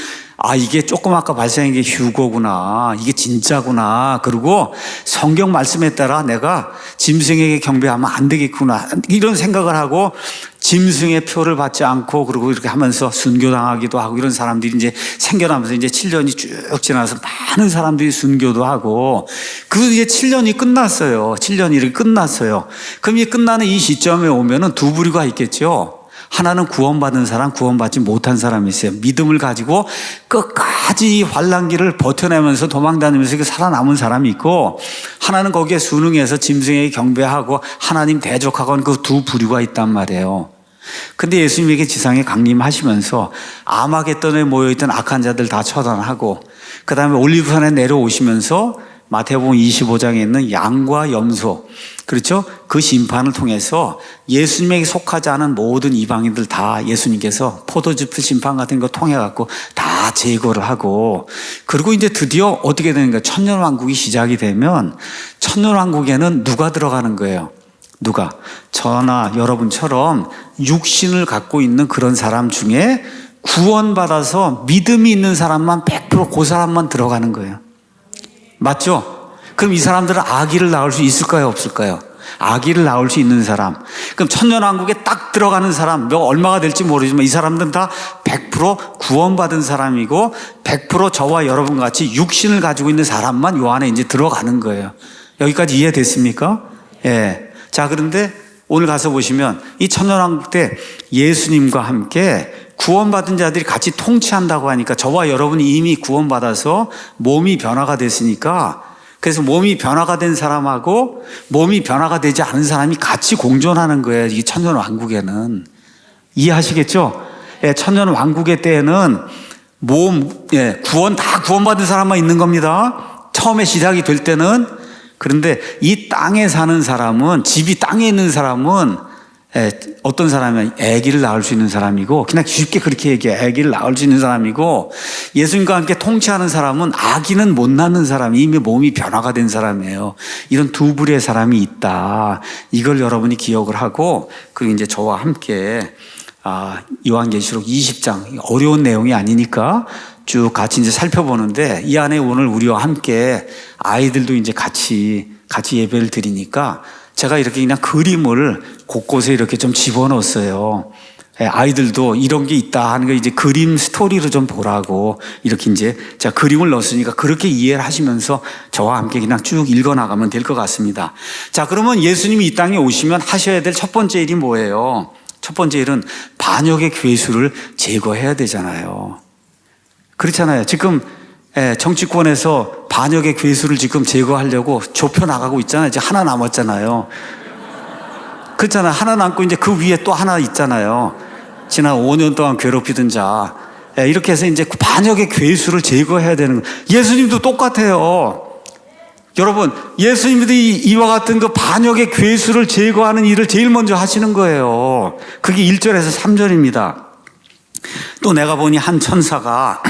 Speaker 1: 이게 조금 아까 발생한 게 휴거구나, 이게 진짜구나, 그리고 성경 말씀에 따라 내가 짐승에게 경배하면 안 되겠구나 이런 생각을 하고 짐승의 표를 받지 않고 그리고 이렇게 하면서 순교당하기도 하고 이런 사람들이 이제 생겨나면서 이제 7년이 쭉 지나서 많은 사람들이 순교도 하고 그리고 이제 7년이 끝났어요. 7년이 이렇게 끝났어요. 그럼 이 끝나는 이 시점에 오면은 두 부류가 있겠죠. 하나는 구원받은 사람, 구원받지 못한 사람이 있어요. 믿음을 가지고 끝까지 환란기를 버텨내면서 도망다니면서 살아남은 사람이 있고 하나는 거기에 순응해서 짐승에게 경배하고 하나님 대적하고 하는 그 두 부류가 있단 말이에요. 근데 예수님에게 지상에 강림하시면서 아마겟돈에 모여있던 악한 자들 다 처단하고 그 다음에 올리브산에 내려오시면서 마태복음 25장에 있는 양과 염소, 그렇죠? 그 심판을 통해서 예수님에게 속하지 않은 모든 이방인들 다 예수님께서 포도즙 심판 같은 거 통해 갖고 다 제거를 하고 그리고 이제 드디어 어떻게 되는가? 천년왕국이 시작이 되면 천년왕국에는 누가 들어가는 거예요? 누가? 저나 여러분처럼 육신을 갖고 있는 그런 사람 중에 구원받아서 믿음이 있는 사람만 100% 그 사람만 들어가는 거예요. 맞죠? 그럼 이 사람들은 아기를 낳을 수 있을까요? 없을까요? 아기를 낳을 수 있는 사람. 그럼 천년왕국에 딱 들어가는 사람, 얼마가 될지 모르지만 이 사람들은 다 100% 구원받은 사람이고 100% 저와 여러분 같이 육신을 가지고 있는 사람만 요 안에 이제 들어가는 거예요. 여기까지 이해됐습니까? 예. 자, 그런데 오늘 가서 보시면 이 천년왕국 때 예수님과 함께 구원받은 자들이 같이 통치한다고 하니까 저와 여러분이 이미 구원받아서 몸이 변화가 됐으니까 그래서 몸이 변화가 된 사람하고 몸이 변화가 되지 않은 사람이 같이 공존하는 거예요. 이 천년왕국에는. 이해하시겠죠? 예, 천년왕국의 때에는 다 구원받은 사람만 있는 겁니다. 처음에 시작이 될 때는. 그런데 이 땅에 사는 사람은 집이 땅에 있는 사람은 어떤 사람은 아기를 낳을 수 있는 사람이고 그냥 쉽게 그렇게 얘기해. 아기를 낳을 수 있는 사람이고 예수님과 함께 통치하는 사람은 아기는 못 낳는 사람, 이미 몸이 변화가 된 사람이에요. 이런 두 부류의 사람이 있다. 이걸 여러분이 기억을 하고 그리고 이제 저와 함께 요한계시록 20장 어려운 내용이 아니니까 쭉 같이 이제 살펴보는데 이 안에 오늘 우리와 함께 아이들도 이제 같이 예배를 드리니까 제가 이렇게 그냥 그림을 곳곳에 이렇게 좀 집어넣었어요. 아이들도 이런 게 있다 하는 거 이제 그림 스토리로 좀 보라고 이렇게 이제 제가 그림을 넣었으니까 그렇게 이해를 하시면서 저와 함께 그냥 쭉 읽어나가면 될 것 같습니다. 자, 그러면 예수님이 이 땅에 오시면 하셔야 될 첫 번째 일이 뭐예요? 첫 번째 일은 반역의 괴수를 제거해야 되잖아요. 그렇잖아요. 지금 정치권에서 반역의 괴수를 지금 제거하려고 좁혀 나가고 있잖아요. 이제 하나 남았잖아요. 그렇잖아요. 하나 남고 이제 그 위에 또 하나 있잖아요. 지난 5년 동안 괴롭히던 자. 이렇게 해서 이제 반역의 괴수를 제거해야 되는 거예요. 예수님도 똑같아요. 여러분, 예수님들이 이와 같은 그 반역의 괴수를 제거하는 일을 제일 먼저 하시는 거예요. 그게 1절에서 3절입니다. 또 내가 보니 한 천사가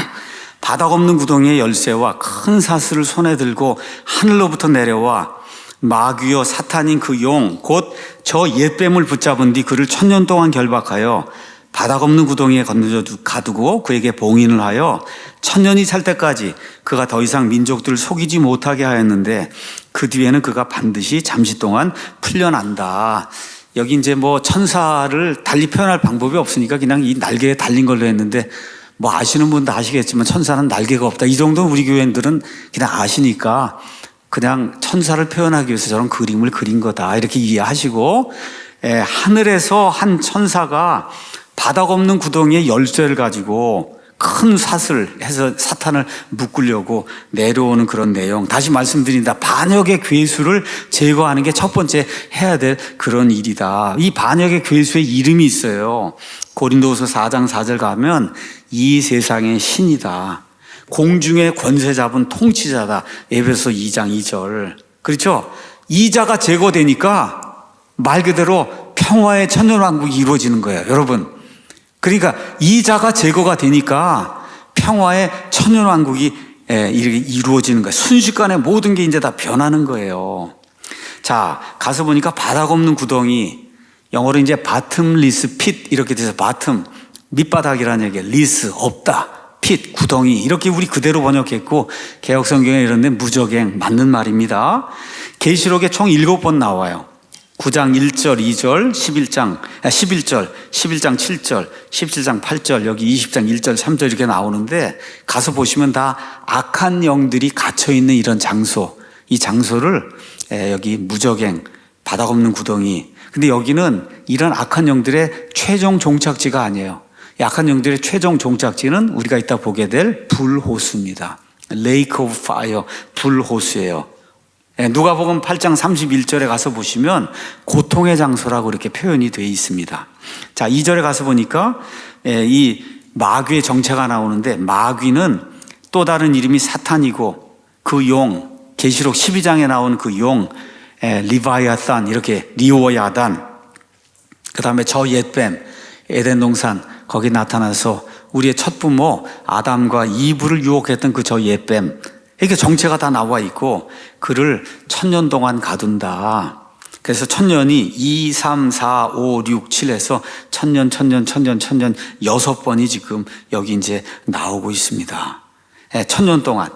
Speaker 1: 바닥 없는 구덩이의 열쇠와 큰 사슬을 손에 들고 하늘로부터 내려와 마귀여 사탄인 그 용 곧 저 옛뱀을 붙잡은 뒤 그를 1000년 동안 결박하여 바닥 없는 구덩이에 건져 가두고 그에게 봉인을 하여 1000년이 찰 때까지 그가 더 이상 민족들을 속이지 못하게 하였는데 그 뒤에는 그가 반드시 잠시 동안 풀려난다. 여기 이제 뭐 천사를 달리 표현할 방법이 없으니까 그냥 이 날개에 달린 걸로 했는데, 뭐 아시는 분도 아시겠지만 천사는 날개가 없다. 이 정도는 우리 교회인들은 그냥 아시니까 그냥 천사를 표현하기 위해서 저런 그림을 그린 거다 이렇게 이해하시고, 하늘에서 한 천사가 바닥 없는 구덩이에 열쇠를 가지고 큰 사슬 해서 사탄을 묶으려고 내려오는 그런 내용. 다시 말씀드린다. 반역의 괴수를 제거하는 게 첫 번째 해야 될 그런 일이다. 이 반역의 괴수의 이름이 있어요. 고린도후서 4장 4절 가면 이 세상의 신이다. 공중의 권세 잡은 통치자다. 에베소 2장 2절. 그렇죠? 이 자가 제거되니까 말 그대로 평화의 천년왕국이 이루어지는 거예요. 여러분. 그러니까 이 자가 제거가 되니까 평화의 천년왕국이 이렇게 이루어지는 거예요. 순식간에 모든 게 이제 다 변하는 거예요. 자, 가서 보니까 바닥 없는 구덩이, 영어로 이제 bottomless pit 이렇게 돼서 bottom, 밑바닥이라는 얘기예요. less, 없다. pit, 구덩이 이렇게 우리 그대로 번역했고, 개역성경에 이런데 무적행 맞는 말입니다. 계시록에 총 7번 나와요. 9장 1절, 2절, 11절, 11장 7절, 17장 8절, 여기 20장 1절, 3절 이렇게 나오는데 가서 보시면 다 악한 영들이 갇혀있는 이런 장소, 이 장소를 여기 무적행, 바닥 없는 구덩이. 근데 여기는 이런 악한 영들의 최종 종착지가 아니에요. 악한 영들의 최종 종착지는 우리가 이따 보게 될 불호수입니다. Lake of Fire, 불호수예요. 누가복음 8장 31절에 가서 보시면 고통의 장소라고 이렇게 표현이 되어 있습니다. 자, 2절에 가서 보니까 이 마귀의 정체가 나오는데, 마귀는 또 다른 이름이 사탄이고 그 용, 계시록 12장에 나온 그 용, 리바이아산, 이렇게 리오야단, 그 다음에 저 옛뱀, 에덴 동산 거기 나타나서 우리의 첫 부모 아담과 이브를 유혹했던 그 저 옛뱀, 이게 정체가 다 나와 있고 그를 1000년 동안 가둔다. 그래서 1000년이 2, 3, 4, 5, 6, 7에서 1000년, 1000년, 1000년, 1000년 6번이 지금 여기 이제 나오고 있습니다. 1000년 동안.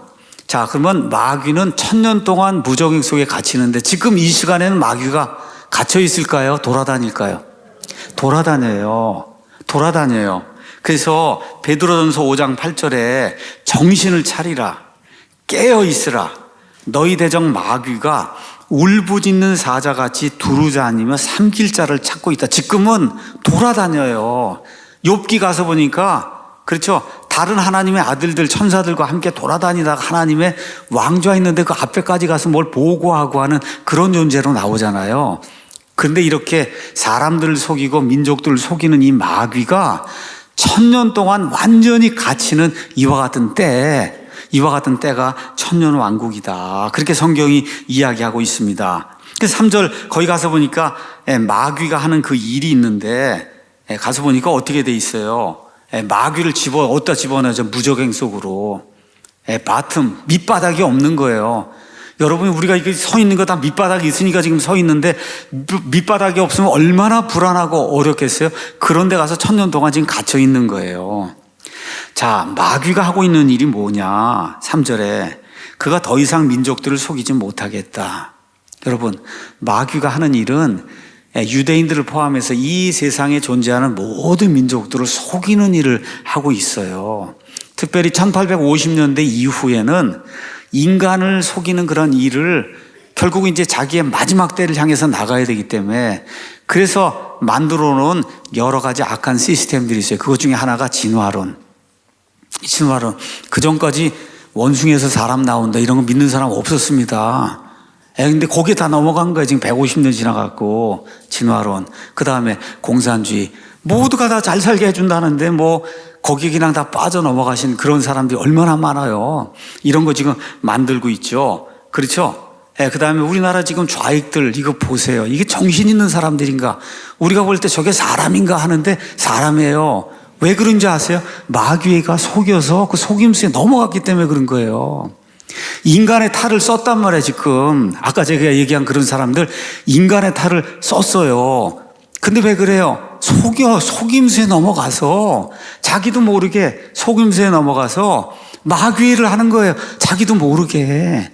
Speaker 1: 자, 그러면 마귀는 1000년 동안 무적행 속에 갇히는데 지금 이 시간에는 마귀가 갇혀 있을까요? 돌아다닐까요? 돌아다녀요. 그래서 베드로전서 5장 8절에 정신을 차리라. 깨어 있으라. 너희 대적 마귀가 울부짖는 사자같이 두루자 아니며 삼킬 자를 찾고 있다. 지금은 돌아다녀요. 욥기 가서 보니까, 그렇죠, 다른 하나님의 아들들 천사들과 함께 돌아다니다가 하나님의 왕좌 있는데 그 앞에까지 가서 뭘 보고하고 하는 그런 존재로 나오잖아요. 그런데 이렇게 사람들을 속이고 민족들을 속이는 이 마귀가 1000년 동안 완전히 갇히는 이와 같은 때가 천년왕국이다. 그렇게 성경이 이야기하고 있습니다. 그래서 3절 거기 가서 보니까 마귀가 하는 그 일이 있는데, 가서 보니까 어떻게 돼 있어요? 마귀를 어디다 집어넣어서 무적행 속으로. 바텀, 밑바닥이 없는 거예요. 여러분, 우리가 이렇게 서 있는 거 다 밑바닥이 있으니까 지금 서 있는데, 밑바닥이 없으면 얼마나 불안하고 어렵겠어요? 그런 데 가서 1000년 동안 지금 갇혀 있는 거예요. 자, 마귀가 하고 있는 일이 뭐냐? 3절에 그가 더 이상 민족들을 속이지 못하겠다. 여러분, 마귀가 하는 일은 유대인들을 포함해서 이 세상에 존재하는 모든 민족들을 속이는 일을 하고 있어요. 특별히 1850년대 이후에는 인간을 속이는 그런 일을 결국 이제 자기의 마지막 때를 향해서 나가야 되기 때문에, 그래서 만들어 놓은 여러 가지 악한 시스템들이 있어요. 그것 중에 하나가 진화론. 그 전까지 원숭이에서 사람 나온다 이런 거 믿는 사람 없었습니다. 근데 거기에 다 넘어간 거예요. 지금 150년 지나갔고, 진화론. 그 다음에 공산주의. 모두가 다 잘 살게 해준다는데 뭐 거기에 그냥 다 빠져 넘어가신 그런 사람들이 얼마나 많아요. 이런 거 지금 만들고 있죠. 그렇죠? 그 다음에 우리나라 지금 좌익들 이거 보세요. 이게 정신 있는 사람들인가? 우리가 볼 때 저게 사람인가 하는데 사람이에요. 왜 그런지 아세요? 마귀가 속여서 그 속임수에 넘어갔기 때문에 그런 거예요. 인간의 탈을 썼단 말이에요, 지금. 아까 제가 얘기한 그런 사람들, 인간의 탈을 썼어요. 근데 왜 그래요? 속임수에 넘어가서, 자기도 모르게 속임수에 넘어가서 마귀를 하는 거예요. 자기도 모르게.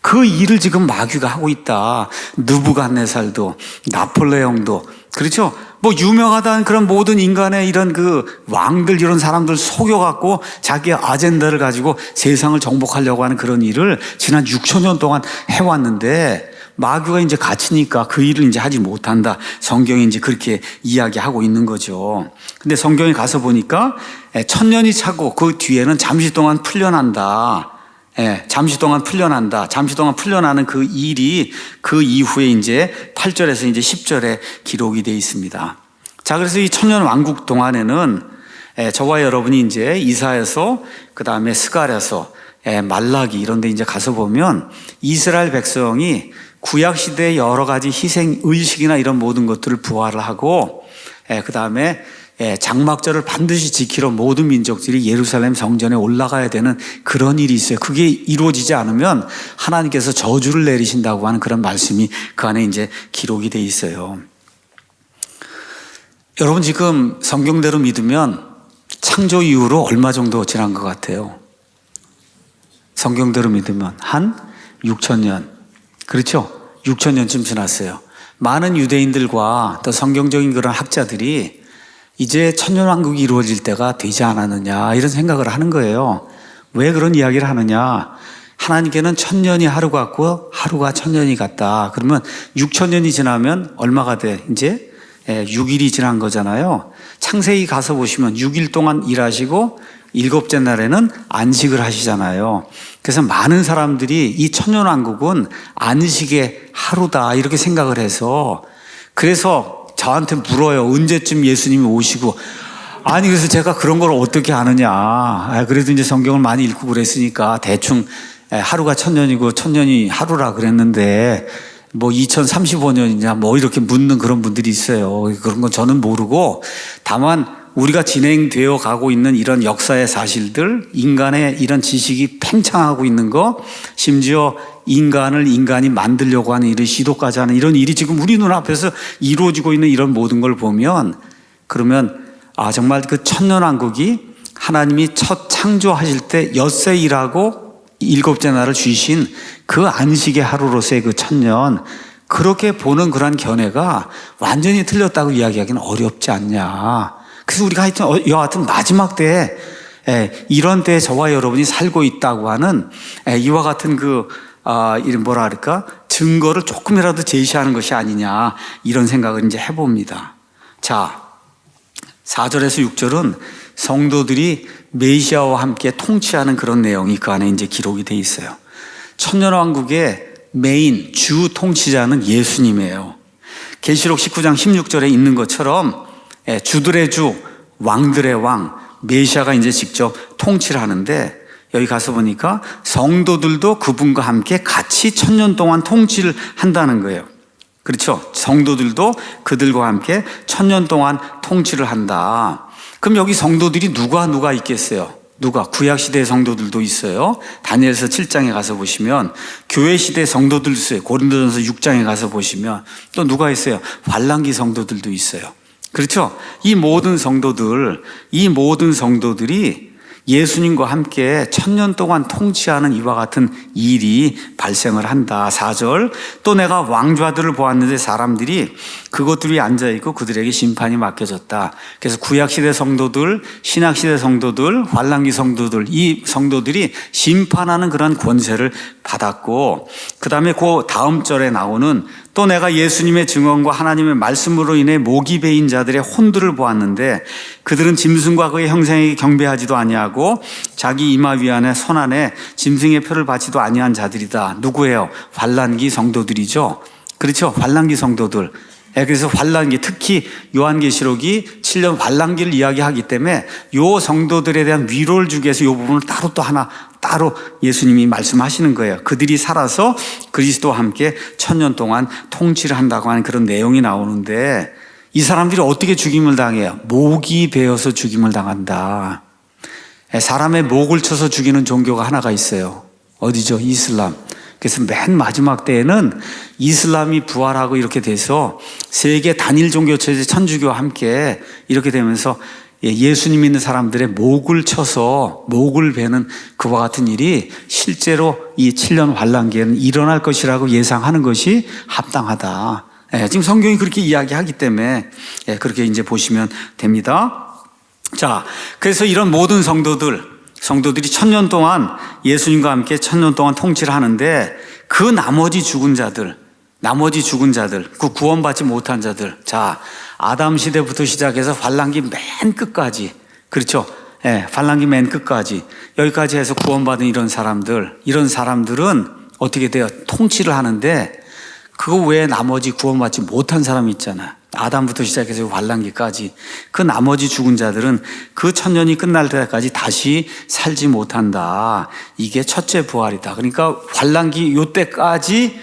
Speaker 1: 그 일을 지금 마귀가 하고 있다. 느부갓네살도, 나폴레옹도. 그렇죠? 뭐 유명하다는 그런 모든 인간의 이런 그 왕들 이런 사람들 속여갖고 자기의 아젠다를 가지고 세상을 정복하려고 하는 그런 일을 지난 6천 년 동안 해왔는데 마귀가 이제 갇히니까 그 일을 이제 하지 못한다. 성경이 이제 그렇게 이야기하고 있는 거죠. 근데 성경에 가서 보니까 1000년이 차고 그 뒤에는 잠시 동안 풀려난다. 잠시 동안 풀려난다. 잠시 동안 풀려나는 그 일이 그 이후에 이제 8절에서 이제 10절에 기록이 되어 있습니다. 자, 그래서 이 천년 왕국 동안에는 저와 여러분이 이제 이사야서, 그 다음에 스가랴서, 말라기 이런 데 이제 가서 보면 이스라엘 백성이 구약 시대의 여러 가지 희생 의식이나 이런 모든 것들을 부활을 하고, 그 다음에 장막절을 반드시 지키러 모든 민족들이 예루살렘 성전에 올라가야 되는 그런 일이 있어요. 그게 이루어지지 않으면 하나님께서 저주를 내리신다고 하는 그런 말씀이 그 안에 이제 기록이 돼 있어요. 여러분 지금 성경대로 믿으면 창조 이후로 얼마 정도 지난 것 같아요? 성경대로 믿으면 한 6,000년. 그렇죠? 6,000년쯤 지났어요. 많은 유대인들과 또 성경적인 그런 학자들이 이제 천년왕국이 이루어질 때가 되지 않았느냐 이런 생각을 하는 거예요. 왜 그런 이야기를 하느냐? 하나님께는 1000년이 하루 같고 하루가 1000년이 같다. 그러면 6,000년이 지나면 얼마가 돼? 이제 6일이 지난 거잖아요. 창세기 가서 보시면 6일 동안 일하시고 일곱째 날에는 안식을 하시잖아요. 그래서 많은 사람들이 이 천년왕국은 안식의 하루다 이렇게 생각을 해서, 그래서 저한테 물어요. 언제쯤 예수님이 오시고. 아니, 그래서 제가 그런 걸 어떻게 아느냐. 그래도 이제 성경을 많이 읽고 그랬으니까 대충 하루가 1000년이고 1000년이 하루라 그랬는데 뭐 2035년이냐 뭐 이렇게 묻는 그런 분들이 있어요. 그런 건 저는 모르고, 다만 우리가 진행되어 가고 있는 이런 역사의 사실들, 인간의 이런 지식이 팽창하고 있는 거, 심지어 인간을 인간이 만들려고 하는 이런 시도까지 하는 이런 일이 지금 우리 눈앞에서 이루어지고 있는 이런 모든 걸 보면, 그러면 정말 그 천년왕국이 하나님이 첫 창조하실 때 엿새 일하고 일곱째 날을 주신 그 안식의 하루로서의 그 1000년, 그렇게 보는 그런 견해가 완전히 틀렸다고 이야기하기는 어렵지 않냐. 그래서 우리가 하여튼 여하튼 마지막 때에 이런 때에 저와 여러분이 살고 있다고 하는 이와 같은 이런 뭐라 할까? 증거를 조금이라도 제시하는 것이 아니냐 이런 생각을 이제 해봅니다. 자, 4절에서 6절은 성도들이 메시아와 함께 통치하는 그런 내용이 그 안에 이제 기록이 돼 있어요. 천년왕국의 메인 주 통치자는 예수님이에요. 계시록 19장 16절에 있는 것처럼 주들의 주, 왕들의 왕, 메시아가 이제 직접 통치를 하는데, 여기 가서 보니까 성도들도 그분과 함께 같이 1000년 동안 통치를 한다는 거예요. 그렇죠? 성도들도 그들과 함께 1000년 동안 통치를 한다. 그럼 여기 성도들이 누가 있겠어요? 구약시대의 성도들도 있어요. 다니엘서 7장에 가서 보시면 교회 시대 성도들도 있어요. 고린도전서 6장에 가서 보시면 또 누가 있어요? 환란기 성도들도 있어요. 그렇죠? 이 모든 성도들이 예수님과 함께 1000년 동안 통치하는 이와 같은 일이 발생을 한다. 4절, 또 내가 왕좌들을 보았는데 사람들이 그것들이 앉아있고 그들에게 심판이 맡겨졌다. 그래서 구약시대 성도들, 신약시대 성도들, 환란기 성도들, 이 성도들이 심판하는 그런 권세를 받았고, 그 다음에 그 다음 절에 나오는 또 내가 예수님의 증언과 하나님의 말씀으로 인해 목이 베인 자들의 혼들을 보았는데 그들은 짐승과 그의 형상에게 경배하지도 아니하고 자기 이마 위안에 손 안에 짐승의 표를 받지도 아니한 자들이다. 누구예요? 환란기 성도들이죠. 그렇죠? 환란기 성도들. 그래서 환란기, 특히 요한계시록이 7년 환란기를 이야기하기 때문에 요 성도들에 대한 위로를 주기 위해서 요 부분을 따로 또 하나 따로 예수님이 말씀하시는 거예요. 그들이 살아서 그리스도와 함께 1000년 동안 통치를 한다고 하는 그런 내용이 나오는데 이 사람들이 어떻게 죽임을 당해요? 목이 베어서 죽임을 당한다. 사람의 목을 쳐서 죽이는 종교가 하나가 있어요. 어디죠? 이슬람. 그래서 맨 마지막 때에는 이슬람이 부활하고 이렇게 돼서 세계 단일 종교 체제 천주교와 함께 이렇게 되면서 예수님 믿는 사람들의 목을 쳐서 목을 베는 그와 같은 일이 실제로 이 7년 환란기에는 일어날 것이라고 예상하는 것이 합당하다. 지금 성경이 그렇게 이야기하기 때문에 그렇게 이제 보시면 됩니다. 자, 그래서 이런 모든 성도들이 1000년 동안 예수님과 함께 1000년 동안 통치를 하는데 그 나머지 죽은 자들, 그 구원받지 못한 자들. 자, 아담 시대부터 시작해서 환란기 맨 끝까지. 그렇죠? 환란기 맨 끝까지. 여기까지 해서 구원받은 이런 사람들은 어떻게 돼요? 통치를 하는데 그거 외에 나머지 구원받지 못한 사람이 있잖아요. 아담부터 시작해서 환란기까지. 그 나머지 죽은 자들은 그 1000년이 끝날 때까지 다시 살지 못한다. 이게 첫째 부활이다. 그러니까 환란기 요때까지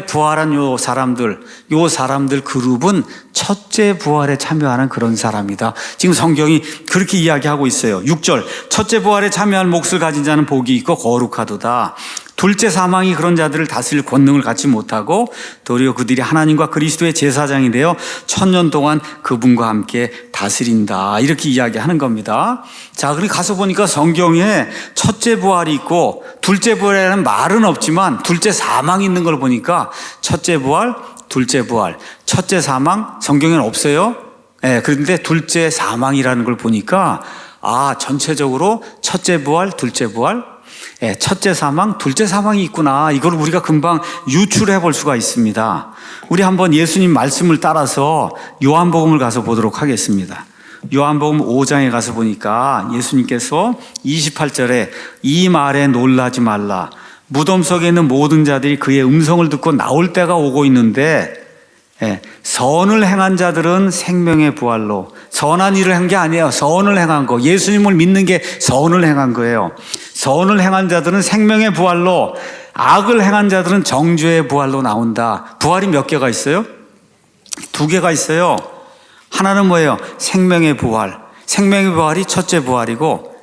Speaker 1: 부활한 요 사람들 그룹은 첫째 부활에 참여하는 그런 사람이다. 지금 성경이 그렇게 이야기하고 있어요. 6절. 첫째 부활에 참여할 몫을 가진 자는 복이 있고 거룩하도다. 둘째 사망이 그런 자들을 다스릴 권능을 갖지 못하고 도리어 그들이 하나님과 그리스도의 제사장이 되어 1000년 동안 그분과 함께 다스린다. 이렇게 이야기하는 겁니다. 자, 그리고 가서 보니까 성경에 첫째 부활이 있고 둘째 부활이라는 말은 없지만 둘째 사망이 있는 걸 보니까 첫째 부활, 둘째 부활, 첫째 사망 성경에는 없어요. 그런데 둘째 사망이라는 걸 보니까 전체적으로 첫째 부활, 둘째 부활, 첫째 사망, 둘째 사망이 있구나. 이걸 우리가 금방 유출해 볼 수가 있습니다. 우리 한번 예수님 말씀을 따라서 요한복음을 가서 보도록 하겠습니다. 요한복음 5장에 가서 보니까 예수님께서 28절에 이 말에 놀라지 말라. 무덤 속에 있는 모든 자들이 그의 음성을 듣고 나올 때가 오고 있는데 선을 행한 자들은 생명의 부활로, 선한 일을 한 게 아니에요. 선을 행한 거. 예수님을 믿는 게 선을 행한 거예요. 선을 행한 자들은 생명의 부활로, 악을 행한 자들은 정죄의 부활로 나온다. 부활이 몇 개가 있어요? 2개가 있어요. 하나는 뭐예요? 생명의 부활. 생명의 부활이 첫째 부활이고,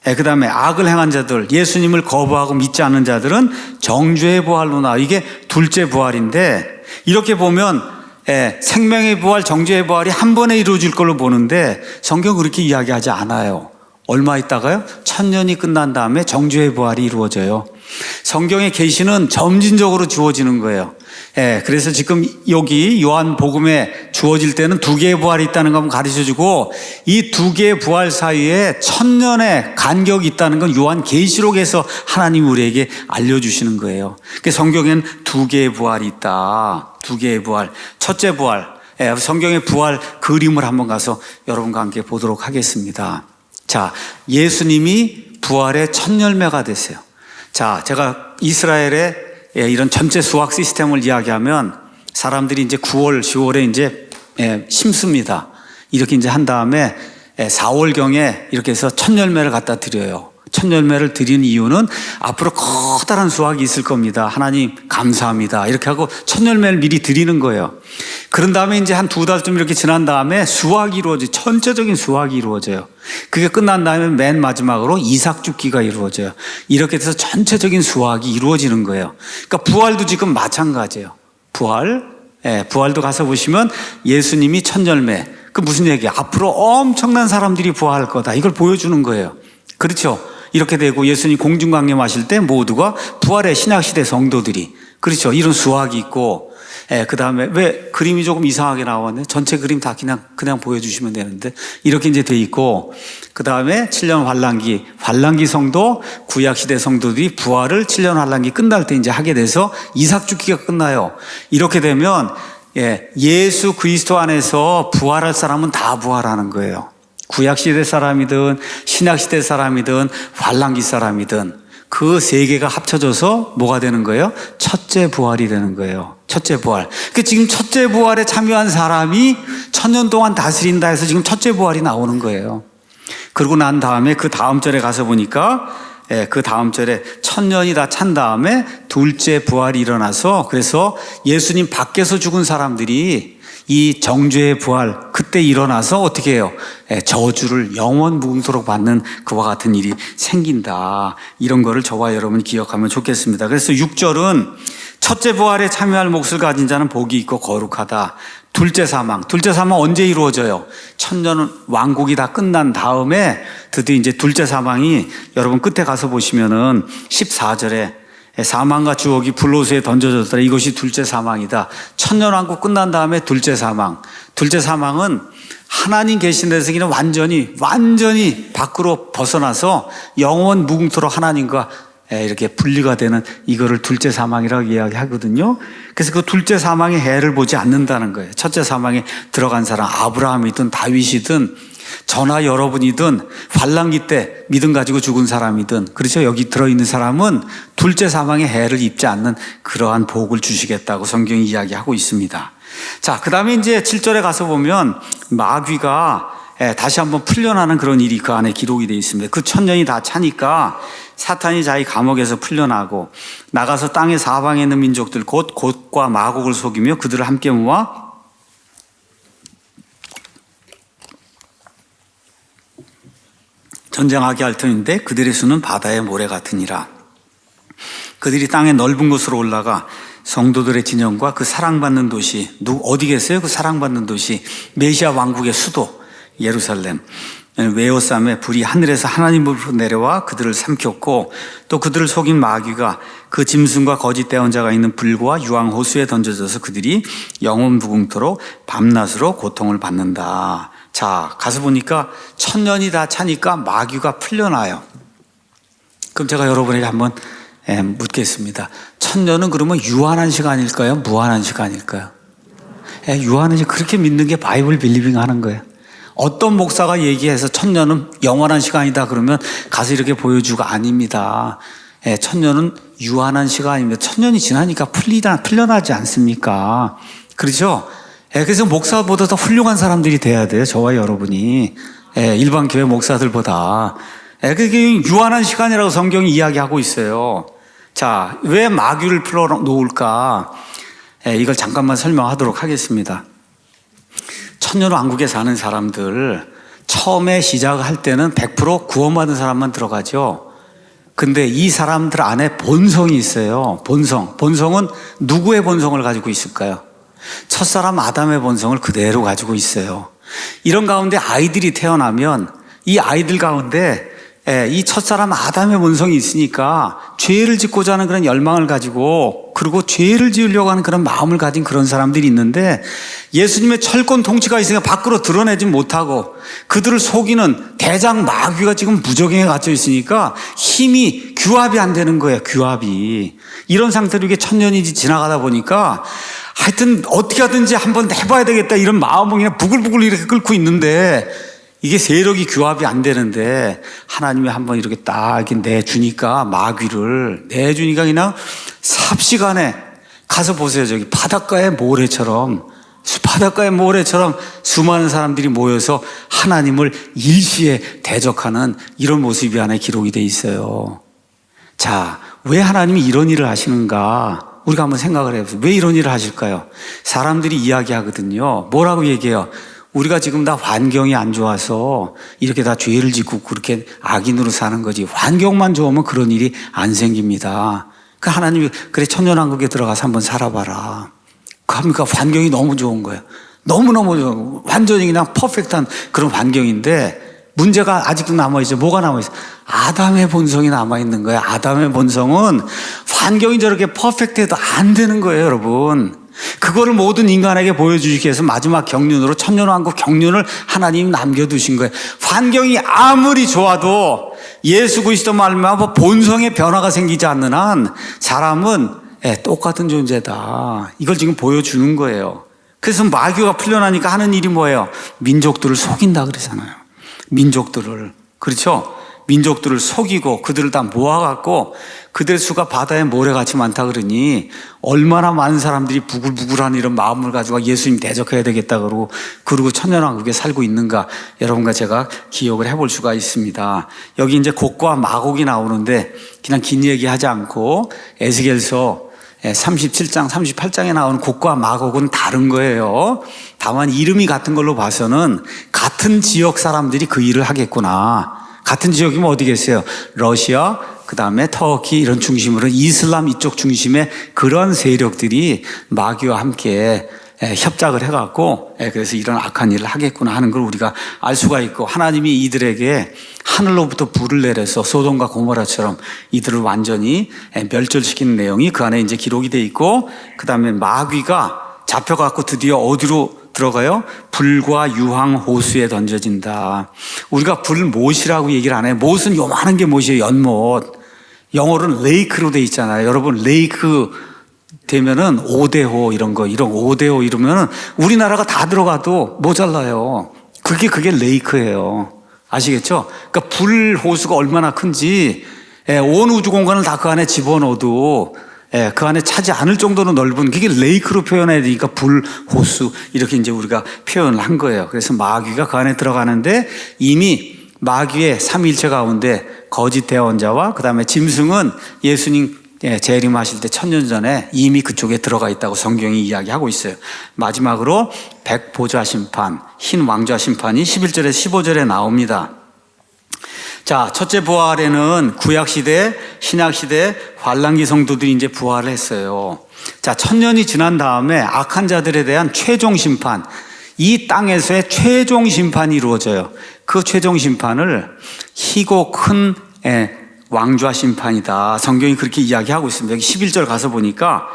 Speaker 1: 그 다음에 악을 행한 자들, 예수님을 거부하고 믿지 않는 자들은 정죄의 부활로 나와. 이게 둘째 부활인데, 이렇게 보면 생명의 부활, 정죄의 부활이 한 번에 이루어질 걸로 보는데 성경은 그렇게 이야기하지 않아요. 얼마 있다가요? 1000년이 끝난 다음에 정죄의 부활이 이루어져요. 성경의 계시는 점진적으로 주어지는 거예요. 그래서 지금 여기 요한복음에 주어질 때는 2개의 부활이 있다는 걸 가르쳐주고 이 2개의 부활 사이에 1000년의 간격이 있다는 건 요한계시록에서 하나님이 우리에게 알려주시는 거예요. 그래서 성경에는 2개의 부활이 있다. 2개의 부활. 첫째 부활. 성경의 부활 그림을 한번 가서 여러분과 함께 보도록 하겠습니다. 자, 예수님이 부활의 첫 열매가 됐어요. 자, 제가 이스라엘의 이런 전체 수학 시스템을 이야기하면 사람들이 이제 9월, 10월에 이제 심습니다. 이렇게 이제 한 다음에 4월경에 이렇게 해서 첫 열매를 갖다 드려요. 첫 열매를 드리는 이유는 앞으로 커다란 수확이 있을 겁니다. 하나님 감사합니다. 이렇게 하고 첫 열매를 미리 드리는 거예요. 그런 다음에 이제 한 2달쯤 이렇게 지난 다음에 수확이 이루어져요. 전체적인 수확이 이루어져요. 그게 끝난 다음에 맨 마지막으로 이삭 죽기가 이루어져요. 이렇게 돼서 전체적인 수확이 이루어지는 거예요. 그러니까 부활도 지금 마찬가지예요. 부활도 가서 보시면 예수님이 첫 열매. 그 무슨 얘기야? 앞으로 엄청난 사람들이 부활할 거다. 이걸 보여주는 거예요. 그렇죠? 이렇게 되고 예수님 공중강림하실 때 모두가 부활의 신약시대 성도들이, 그렇죠? 이런 수확이 있고, 그 다음에 왜 그림이 조금 이상하게 나왔네? 전체 그림 다 그냥 보여주시면 되는데, 이렇게 이제 돼 있고, 그 다음에 7년 환란기 성도, 구약시대 성도들이 부활을 7년 환란기 끝날 때 이제 하게 돼서 이삭 죽기가 끝나요. 이렇게 되면, 예수 그리스도 안에서 부활할 사람은 다 부활하는 거예요. 구약시대 사람이든 신약시대 사람이든 환란기 사람이든 그 세 개가 합쳐져서 뭐가 되는 거예요? 첫째 부활이 되는 거예요. 첫째 부활. 그러니까 지금 첫째 부활에 참여한 사람이 1000년 동안 다스린다 해서 지금 첫째 부활이 나오는 거예요. 그러고 난 다음에 그 다음 절에 가서 보니까 그 다음 절에 천년이 다 찬 다음에 둘째 부활이 일어나서, 그래서 예수님 밖에서 죽은 사람들이 이 정죄의 부활 그때 일어나서 어떻게 해요? 저주를 영원 무궁토록 받는 그와 같은 일이 생긴다. 이런 거를 저와 여러분이 기억하면 좋겠습니다. 그래서 6절은 첫째 부활에 참여할 몫을 가진 자는 복이 있고 거룩하다. 둘째 사망 언제 이루어져요? 천년 왕국이 다 끝난 다음에 드디어 이제 둘째 사망이, 여러분 끝에 가서 보시면은 14절에 사망과 주옥이 불로수에 던져졌더라. 이것이 둘째 사망이다. 천년왕국 끝난 다음에 둘째 사망. 둘째 사망은 하나님 계신 데서 그냥 완전히 밖으로 벗어나서 영원 무궁토록 하나님과 이렇게 분리가 되는, 이거를 둘째 사망이라고 이야기하거든요. 그래서 그 둘째 사망의 해를 보지 않는다는 거예요. 첫째 사망에 들어간 사람, 아브라함이든 다윗이든 저나 여러분이든 환난기 때 믿음 가지고 죽은 사람이든, 그렇죠? 여기 들어있는 사람은 둘째 사망의 해를 입지 않는 그러한 복을 주시겠다고 성경이 이야기하고 있습니다. 자, 그 다음에 이제 7절에 가서 보면 마귀가 다시 한번 풀려나는 그런 일이 그 안에 기록이 되어 있습니다. 그 천년이 다 차니까 사탄이 자기 감옥에서 풀려나고 나가서 땅의 사방에 있는 민족들 곧 곧과 마곡을 속이며 그들을 함께 모아 전쟁하게 할 터인데 그들의 수는 바다의 모래 같으니라. 그들이 땅의 넓은 곳으로 올라가 성도들의 진영과 그 사랑받는 도시, 어디겠어요? 그 사랑받는 도시, 메시아 왕국의 수도 예루살렘, 웨어쌈에 불이 하늘에서 하나님으로부터 내려와 그들을 삼켰고, 또 그들을 속인 마귀가 그 짐승과 거짓 대언자가 있는 불과 유황 호수에 던져져서 그들이 영원 무궁토록 밤낮으로 고통을 받는다. 자, 가서 보니까 천년이 다 차니까 마귀가 풀려나요. 그럼 제가 여러분에게 한번 묻겠습니다. 천년은 그러면 유한한 시간일까요? 무한한 시간일까요? 유한한 시간, 그렇게 믿는 게 바이블 빌리빙 하는 거예요. 어떤 목사가 얘기해서 천년은 영원한 시간이다 그러면 가서 이렇게 보여주고, 아닙니다. 천년은 유한한 시간입니다. 천년이 지나니까 풀려나지 않습니까? 그렇죠? 그래서 목사보다 더 훌륭한 사람들이 돼야 돼요. 저와 여러분이. 일반 교회 목사들보다. 그게 유한한 시간이라고 성경이 이야기하고 있어요. 자, 왜 마귀를 풀어놓을까? 이걸 잠깐만 설명하도록 하겠습니다. 천년왕국에 사는 사람들, 처음에 시작할 때는 100% 구원받은 사람만 들어가죠. 근데 이 사람들 안에 본성이 있어요. 본성은 누구의 본성을 가지고 있을까요? 첫사람 아담의 본성을 그대로 가지고 있어요. 이런 가운데 아이들이 태어나면 이 아이들 가운데 이 첫사람 아담의 본성이 있으니까 죄를 짓고자 하는 그런 열망을 가지고, 그리고 죄를 지으려고 하는 그런 마음을 가진 그런 사람들이 있는데, 예수님의 철권 통치가 있으니까 밖으로 드러내지 못하고 그들을 속이는 대장 마귀가 지금 무적행에 갇혀 있으니까 힘이 규합이 안 되는 거예요. 규합이. 이런 상태로 이게 천년이 지나가다 보니까 하여튼 어떻게 하든지 한번 해봐야 되겠다 이런 마음을 그냥 부글부글 이렇게 끓고 있는데, 이게 세력이 규합이 안 되는데 하나님이 한번 이렇게 딱 이렇게 내주니까, 마귀를 내주니까 그냥 삽시간에 가서 보세요. 저기 바닷가의 모래처럼 수많은 사람들이 모여서 하나님을 일시에 대적하는 이런 모습이 안에 기록이 돼 있어요. 자, 왜 하나님이 이런 일을 하시는가? 우리가 한번 생각을 해보세요. 왜 이런 일을 하실까요? 사람들이 이야기하거든요. 뭐라고 얘기해요? 우리가 지금 다 환경이 안 좋아서 이렇게 다 죄를 짓고 그렇게 악인으로 사는 거지, 환경만 좋으면 그런 일이 안 생깁니다. 그 하나님이 그래 천년왕국에 들어가서 한번 살아봐라. 그러니까 환경이 너무 좋은 거예요. 너무너무 좋은, 완전히 그냥 퍼펙트한 그런 환경인데 문제가 아직도 남아있어요. 뭐가 남아있어요? 아담의 본성이 남아있는 거예요. 아담의 본성은 환경이 저렇게 퍼펙트해도 안 되는 거예요, 여러분. 그거를 모든 인간에게 보여주시기 위해서 마지막 경륜으로 천년왕국 경륜을 하나님이 남겨두신 거예요. 환경이 아무리 좋아도 예수 그리스도 말미암아 본성의 변화가 생기지 않는 한 사람은 똑같은 존재다. 이걸 지금 보여주는 거예요. 그래서 마귀가 풀려나니까 하는 일이 뭐예요? 민족들을 속인다 그러잖아요. 민족들을. 그렇죠? 민족들을 속이고 그들을 다 모아갖고 그들 수가 바다의 모래같이 많다 그러니 얼마나 많은 사람들이 부글부글한 이런 마음을 가지고 예수님 대적해야 되겠다 그러고 천년왕국에 살고 있는가 여러분과 제가 기억을 해볼 수가 있습니다. 여기 이제 곡과 마곡이 나오는데 그냥 긴 얘기하지 않고 에스겔서 37장, 38장에 나오는 곡과 마곡은 다른 거예요. 다만 이름이 같은 걸로 봐서는 같은 지역 사람들이 그 일을 하겠구나. 같은 지역이면 어디겠어요? 러시아, 그 다음에 터키 이런 중심으로 이슬람 이쪽 중심의 그런 세력들이 마귀와 함께 협작을 해갖고 그래서 이런 악한 일을 하겠구나 하는 걸 우리가 알 수가 있고 하나님이 이들에게 하늘로부터 불을 내려서 소돔과 고모라처럼 이들을 완전히 멸절시키는 내용이 그 안에 이제 기록이 돼 있고 그 다음에 마귀가 잡혀갖고 드디어 어디로 들어가요? 불과 유황 호수에 던져진다. 우리가 불못이라고 얘기를 안 해요. 못은 요만한 게 못이에요. 연못. 영어로는 레이크로 돼 있잖아요. 여러분 레이크 되면은 5대호 이런 5대호 이러면은 우리나라가 다 들어가도 모자라요. 그게 레이크예요. 아시겠죠? 그러니까 불 호수가 얼마나 큰지 온 우주 공간을 다 그 안에 집어넣어도 그 안에 차지 않을 정도로 넓은 그게 레이크로 표현해야 되니까 불 호수 이렇게 이제 우리가 표현을 한 거예요. 그래서 마귀가 그 안에 들어가는데 이미 마귀의 삼위일체 가운데 거짓 대언자와 그 다음에 짐승은 예수님 재림하실 때 1000년 전에 이미 그쪽에 들어가 있다고 성경이 이야기하고 있어요. 마지막으로 백보좌 심판, 흰 왕좌 심판이 11절에 15절에 나옵니다. 자, 첫째 부활에는 구약시대, 신약시대 환란기 성도들이 이제 부활을 했어요. 자, 1000년이 지난 다음에 악한 자들에 대한 최종 심판, 이 땅에서의 최종 심판이 이루어져요. 그 최종 심판을 희고 큰 왕좌 심판이다. 성경이 그렇게 이야기하고 있습니다. 여기 11절 가서 보니까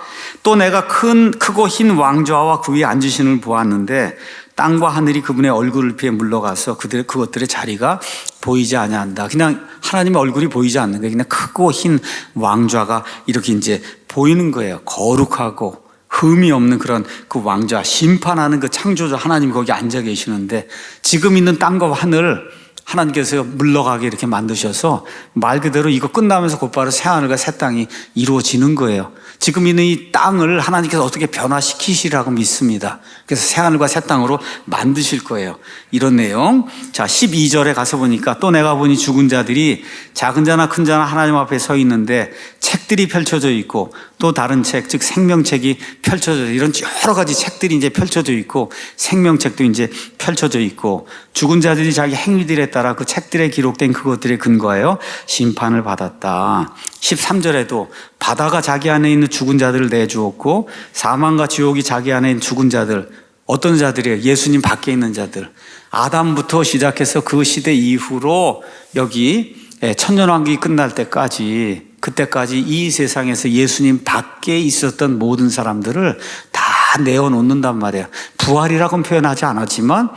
Speaker 1: 또 내가 크고 흰 왕좌와 그 위에 앉으시는 걸 보았는데 땅과 하늘이 그분의 얼굴을 피해 물러가서 그것들의 자리가 보이지 아니한다. 그냥 하나님의 얼굴이 보이지 않는 거예요. 그냥 크고 흰 왕좌가 이렇게 이제 보이는 거예요. 거룩하고 흠이 없는 그런 그 왕좌, 심판하는 그 창조자 하나님이 거기 앉아 계시는데 지금 있는 땅과 하늘 하나님께서 물러가게 이렇게 만드셔서 말 그대로 이거 끝나면서 곧바로 새하늘과 새 땅이 이루어지는 거예요. 지금 있는 이 땅을 하나님께서 어떻게 변화시키시라고 믿습니다. 그래서 새하늘과 새 땅으로 만드실 거예요. 이런 내용. 자, 12절에 가서 보니까 또 내가 보니 죽은 자들이 작은 자나 큰 자나 하나님 앞에 서 있는데 책들이 펼쳐져 있고 또 다른 책, 즉 생명책이 펼쳐져 이런 여러 가지 책들이 이제 펼쳐져 있고 생명책도 이제 펼쳐져 있고 죽은 자들이 자기 행위들에 따라 그 책들에 기록된 그것들에 근거하여 심판을 받았다. 13절에도 바다가 자기 안에 있는 죽은 자들을 내주었고 사망과 지옥이 자기 안에 있는 죽은 자들 어떤 자들이에요? 예수님 밖에 있는 자들. 아담부터 시작해서 그 시대 이후로 여기 천년왕국이 끝날 때까지 그때까지 이 세상에서 예수님 밖에 있었던 모든 사람들을 다 내어놓는단 말이에요. 부활이라고는 표현하지 않았지만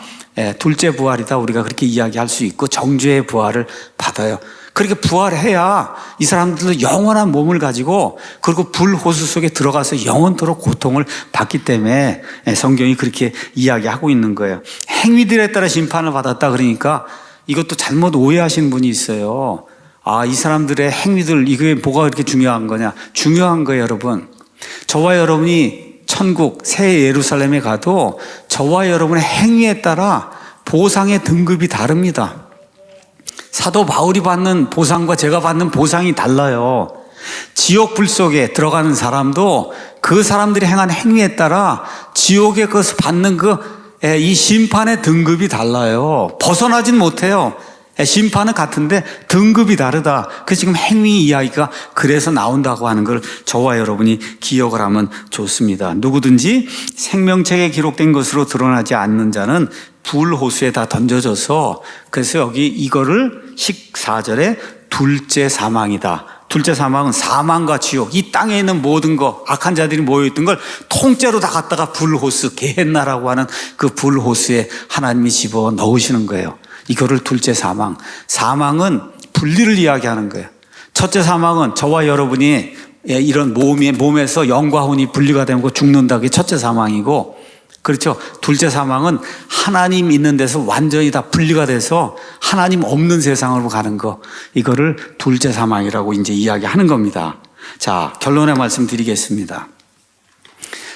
Speaker 1: 둘째 부활이다 우리가 그렇게 이야기할 수 있고 정죄의 부활을 받아요. 그렇게 부활해야 이 사람들도 영원한 몸을 가지고 그리고 불호수 속에 들어가서 영원토록 고통을 받기 때문에 성경이 그렇게 이야기하고 있는 거예요. 행위들에 따라 심판을 받았다 그러니까 이것도 잘못 오해하신 분이 있어요. 아, 이 사람들의 행위들 이게 뭐가 그렇게 중요한 거냐? 중요한 거예요, 여러분. 저와 여러분이 천국 새 예루살렘에 가도 저와 여러분의 행위에 따라 보상의 등급이 다릅니다. 사도 바울이 받는 보상과 제가 받는 보상이 달라요. 지옥 불 속에 들어가는 사람도 그 사람들이 행한 행위에 따라 지옥에 그것을 받는 이 심판의 등급이 달라요. 벗어나진 못해요. 심판은 같은데 등급이 다르다. 그 지금 행위 이야기가 그래서 나온다고 하는 걸 저와 여러분이 기억을 하면 좋습니다. 누구든지 생명책에 기록된 것으로 드러나지 않는 자는 불호수에 다 던져져서 그래서 여기 이거를 14절에 둘째 사망이다. 둘째 사망은 사망과 지옥, 이 땅에 있는 모든 거, 악한 자들이 모여있던 걸 통째로 다 갖다가 불호수, 게헨나라고 하는 그 불호수에 하나님이 집어 넣으시는 거예요. 이거를 둘째 사망. 사망은 분리를 이야기하는 거예요. 첫째 사망은 저와 여러분이 이런 몸에서 영과 혼이 분리가 되고 죽는다. 그게 첫째 사망이고 그렇죠. 둘째 사망은 하나님 있는 데서 완전히 다 분리가 돼서 하나님 없는 세상으로 가는 거, 이거를 둘째 사망이라고 이제 이야기하는 겁니다. 자, 결론의 말씀 드리겠습니다.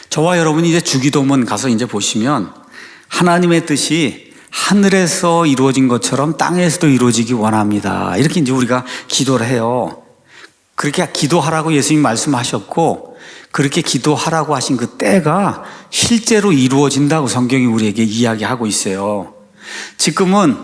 Speaker 1: 저와 여러분이 이제 주기도문 가서 이제 보시면 하나님의 뜻이 하늘에서 이루어진 것처럼 땅에서도 이루어지기 원합니다. 이렇게 이제 우리가 기도를 해요. 그렇게 기도하라고 예수님 말씀하셨고, 그렇게 기도하라고 하신 그 때가 실제로 이루어진다고 성경이 우리에게 이야기하고 있어요. 지금은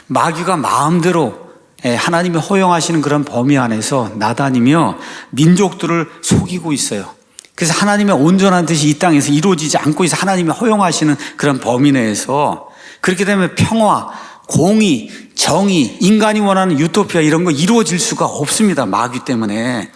Speaker 1: 마귀가 마음대로 하나님이 허용하시는 그런 범위 안에서 나다니며 민족들을 속이고 있어요. 그래서 하나님의 온전한 뜻이 이 땅에서 이루어지지 않고 있어. 하나님이 허용하시는 그런 범위 내에서 그렇게 되면 평화, 공의, 정의, 인간이 원하는 유토피아 이런 거 이루어질 수가 없습니다. 마귀 때문에.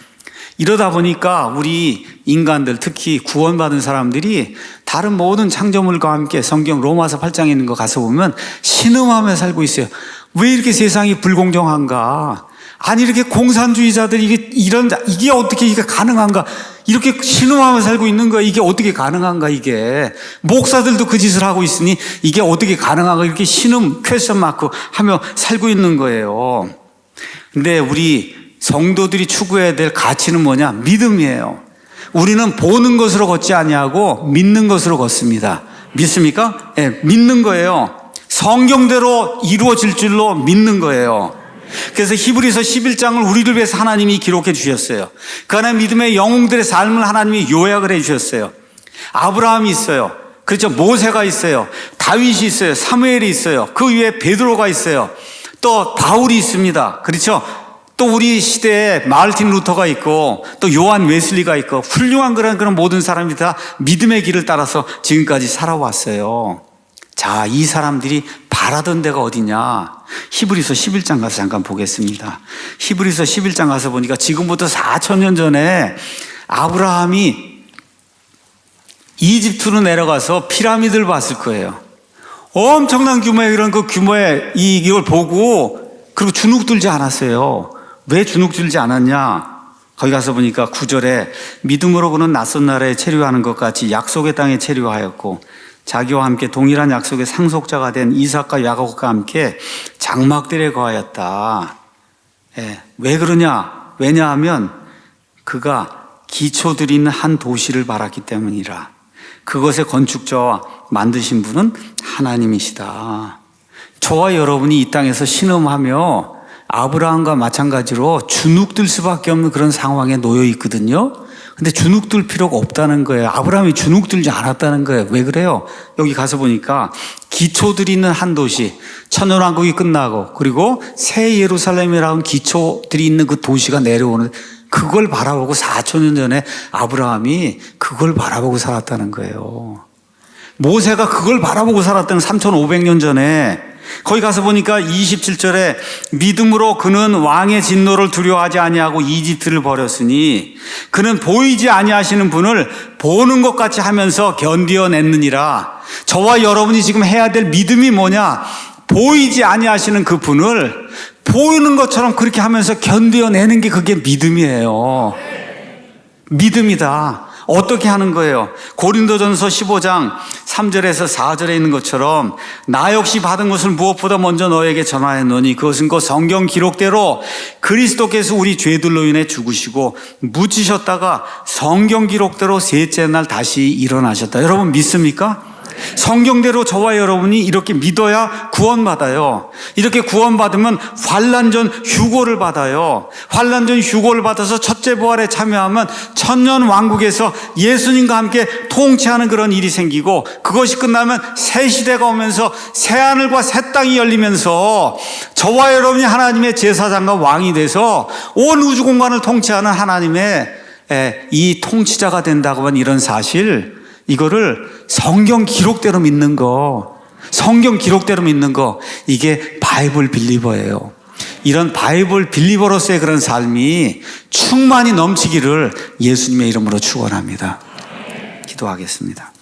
Speaker 1: 이러다 보니까 우리 인간들, 특히 구원받은 사람들이 다른 모든 창조물과 함께 성경 로마서 8장에 있는 거 가서 보면 신음하며 살고 있어요. 왜 이렇게 세상이 불공정한가? 아니, 이렇게 공산주의자들이 이게 어떻게 이게 가능한가? 이렇게 신음하며 살고 있는 거야. 이게 어떻게 가능한가, 이게. 목사들도 그 짓을 하고 있으니 이게 어떻게 가능한가? 이렇게 신음, 퀘스천 마크 하며 살고 있는 거예요. 근데 우리 성도들이 추구해야 될 가치는 뭐냐? 믿음이에요. 우리는 보는 것으로 걷지 아니하고 믿는 것으로 걷습니다. 믿습니까? 네, 믿는 거예요. 성경대로 이루어질 줄로 믿는 거예요. 그래서 히브리서 11장을 우리를 위해서 하나님이 기록해 주셨어요. 그 안에 믿음의 영웅들의 삶을 하나님이 요약을 해 주셨어요. 아브라함이 있어요. 그렇죠. 모세가 있어요. 다윗이 있어요. 사무엘이 있어요. 그 위에 베드로가 있어요. 또 바울이 있습니다. 그렇죠. 또 우리 시대에 마르틴 루터가 있고 또 요한 웨슬리가 있고 훌륭한 그런 모든 사람이 다 믿음의 길을 따라서 지금까지 살아왔어요. 자, 이 사람들이 바라던 데가 어디냐? 히브리서 11장 가서 잠깐 보겠습니다. 히브리서 11장 가서 보니까 지금부터 4,000년 전에 아브라함이 이집트로 내려가서 피라미드를 봤을 거예요. 엄청난 규모의 이런 그 규모의 이걸 보고 그리고 주눅들지 않았어요. 왜 주눅들지 않았냐? 거기 가서 보니까 9절에 믿음으로 그는 낯선 나라에 체류하는 것 같이 약속의 땅에 체류하였고 자기와 함께 동일한 약속의 상속자가 된 이삭과 야곱과 함께 장막들에 거하였다. 왜 그러냐? 왜냐하면 그가 기초들이 있는 한 도시를 바랐기 때문이라. 그것의 건축자와 만드신 분은 하나님이시다. 저와 여러분이 이 땅에서 신음하며 아브라함과 마찬가지로 주눅들 수밖에 없는 그런 상황에 놓여 있거든요. 근데 주눅들 필요가 없다는 거예요. 아브라함이 주눅들지 않았다는 거예요. 왜 그래요? 여기 가서 보니까 기초들이 있는 한 도시, 천년왕국이 끝나고 그리고 새 예루살렘이라는 기초들이 있는 그 도시가 내려오는 그걸 바라보고 4,000년 전에 아브라함이 그걸 바라보고 살았다는 거예요. 모세가 그걸 바라보고 살았다는 3,500년 전에 거기 가서 보니까 27절에 믿음으로 그는 왕의 진노를 두려워하지 아니하고 이집트를 버렸으니 그는 보이지 아니하시는 분을 보는 것 같이 하면서 견디어냈느니라. 저와 여러분이 지금 해야 될 믿음이 뭐냐? 보이지 아니하시는 그 분을 보이는 것처럼 그렇게 하면서 견디어내는 게 그게 믿음이에요. 믿음이다. 어떻게 하는 거예요? 고린도전서 15장 3절에서 4절에 있는 것처럼 나 역시 받은 것을 무엇보다 먼저 너에게 전하였노니 그것은 그 성경 기록대로 그리스도께서 우리 죄들로 인해 죽으시고 묻히셨다가 성경 기록대로 셋째 날 다시 일어나셨다. 여러분 믿습니까? 성경대로 저와 여러분이 이렇게 믿어야 구원받아요. 이렇게 구원받으면 환난전 휴고를 받아요. 환난전 휴고를 받아서 첫째 부활에 참여하면 천년 왕국에서 예수님과 함께 통치하는 그런 일이 생기고 그것이 끝나면 새 시대가 오면서 새 하늘과 새 땅이 열리면서 저와 여러분이 하나님의 제사장과 왕이 돼서 온 우주 공간을 통치하는 하나님의 이 통치자가 된다고 하는 이런 사실, 이거를 성경 기록대로 믿는 거, 성경 기록대로 믿는 거, 이게 바이블 빌리버예요. 이런 바이블 빌리버로서의 그런 삶이 충만히 넘치기를 예수님의 이름으로 축원합니다. 기도하겠습니다.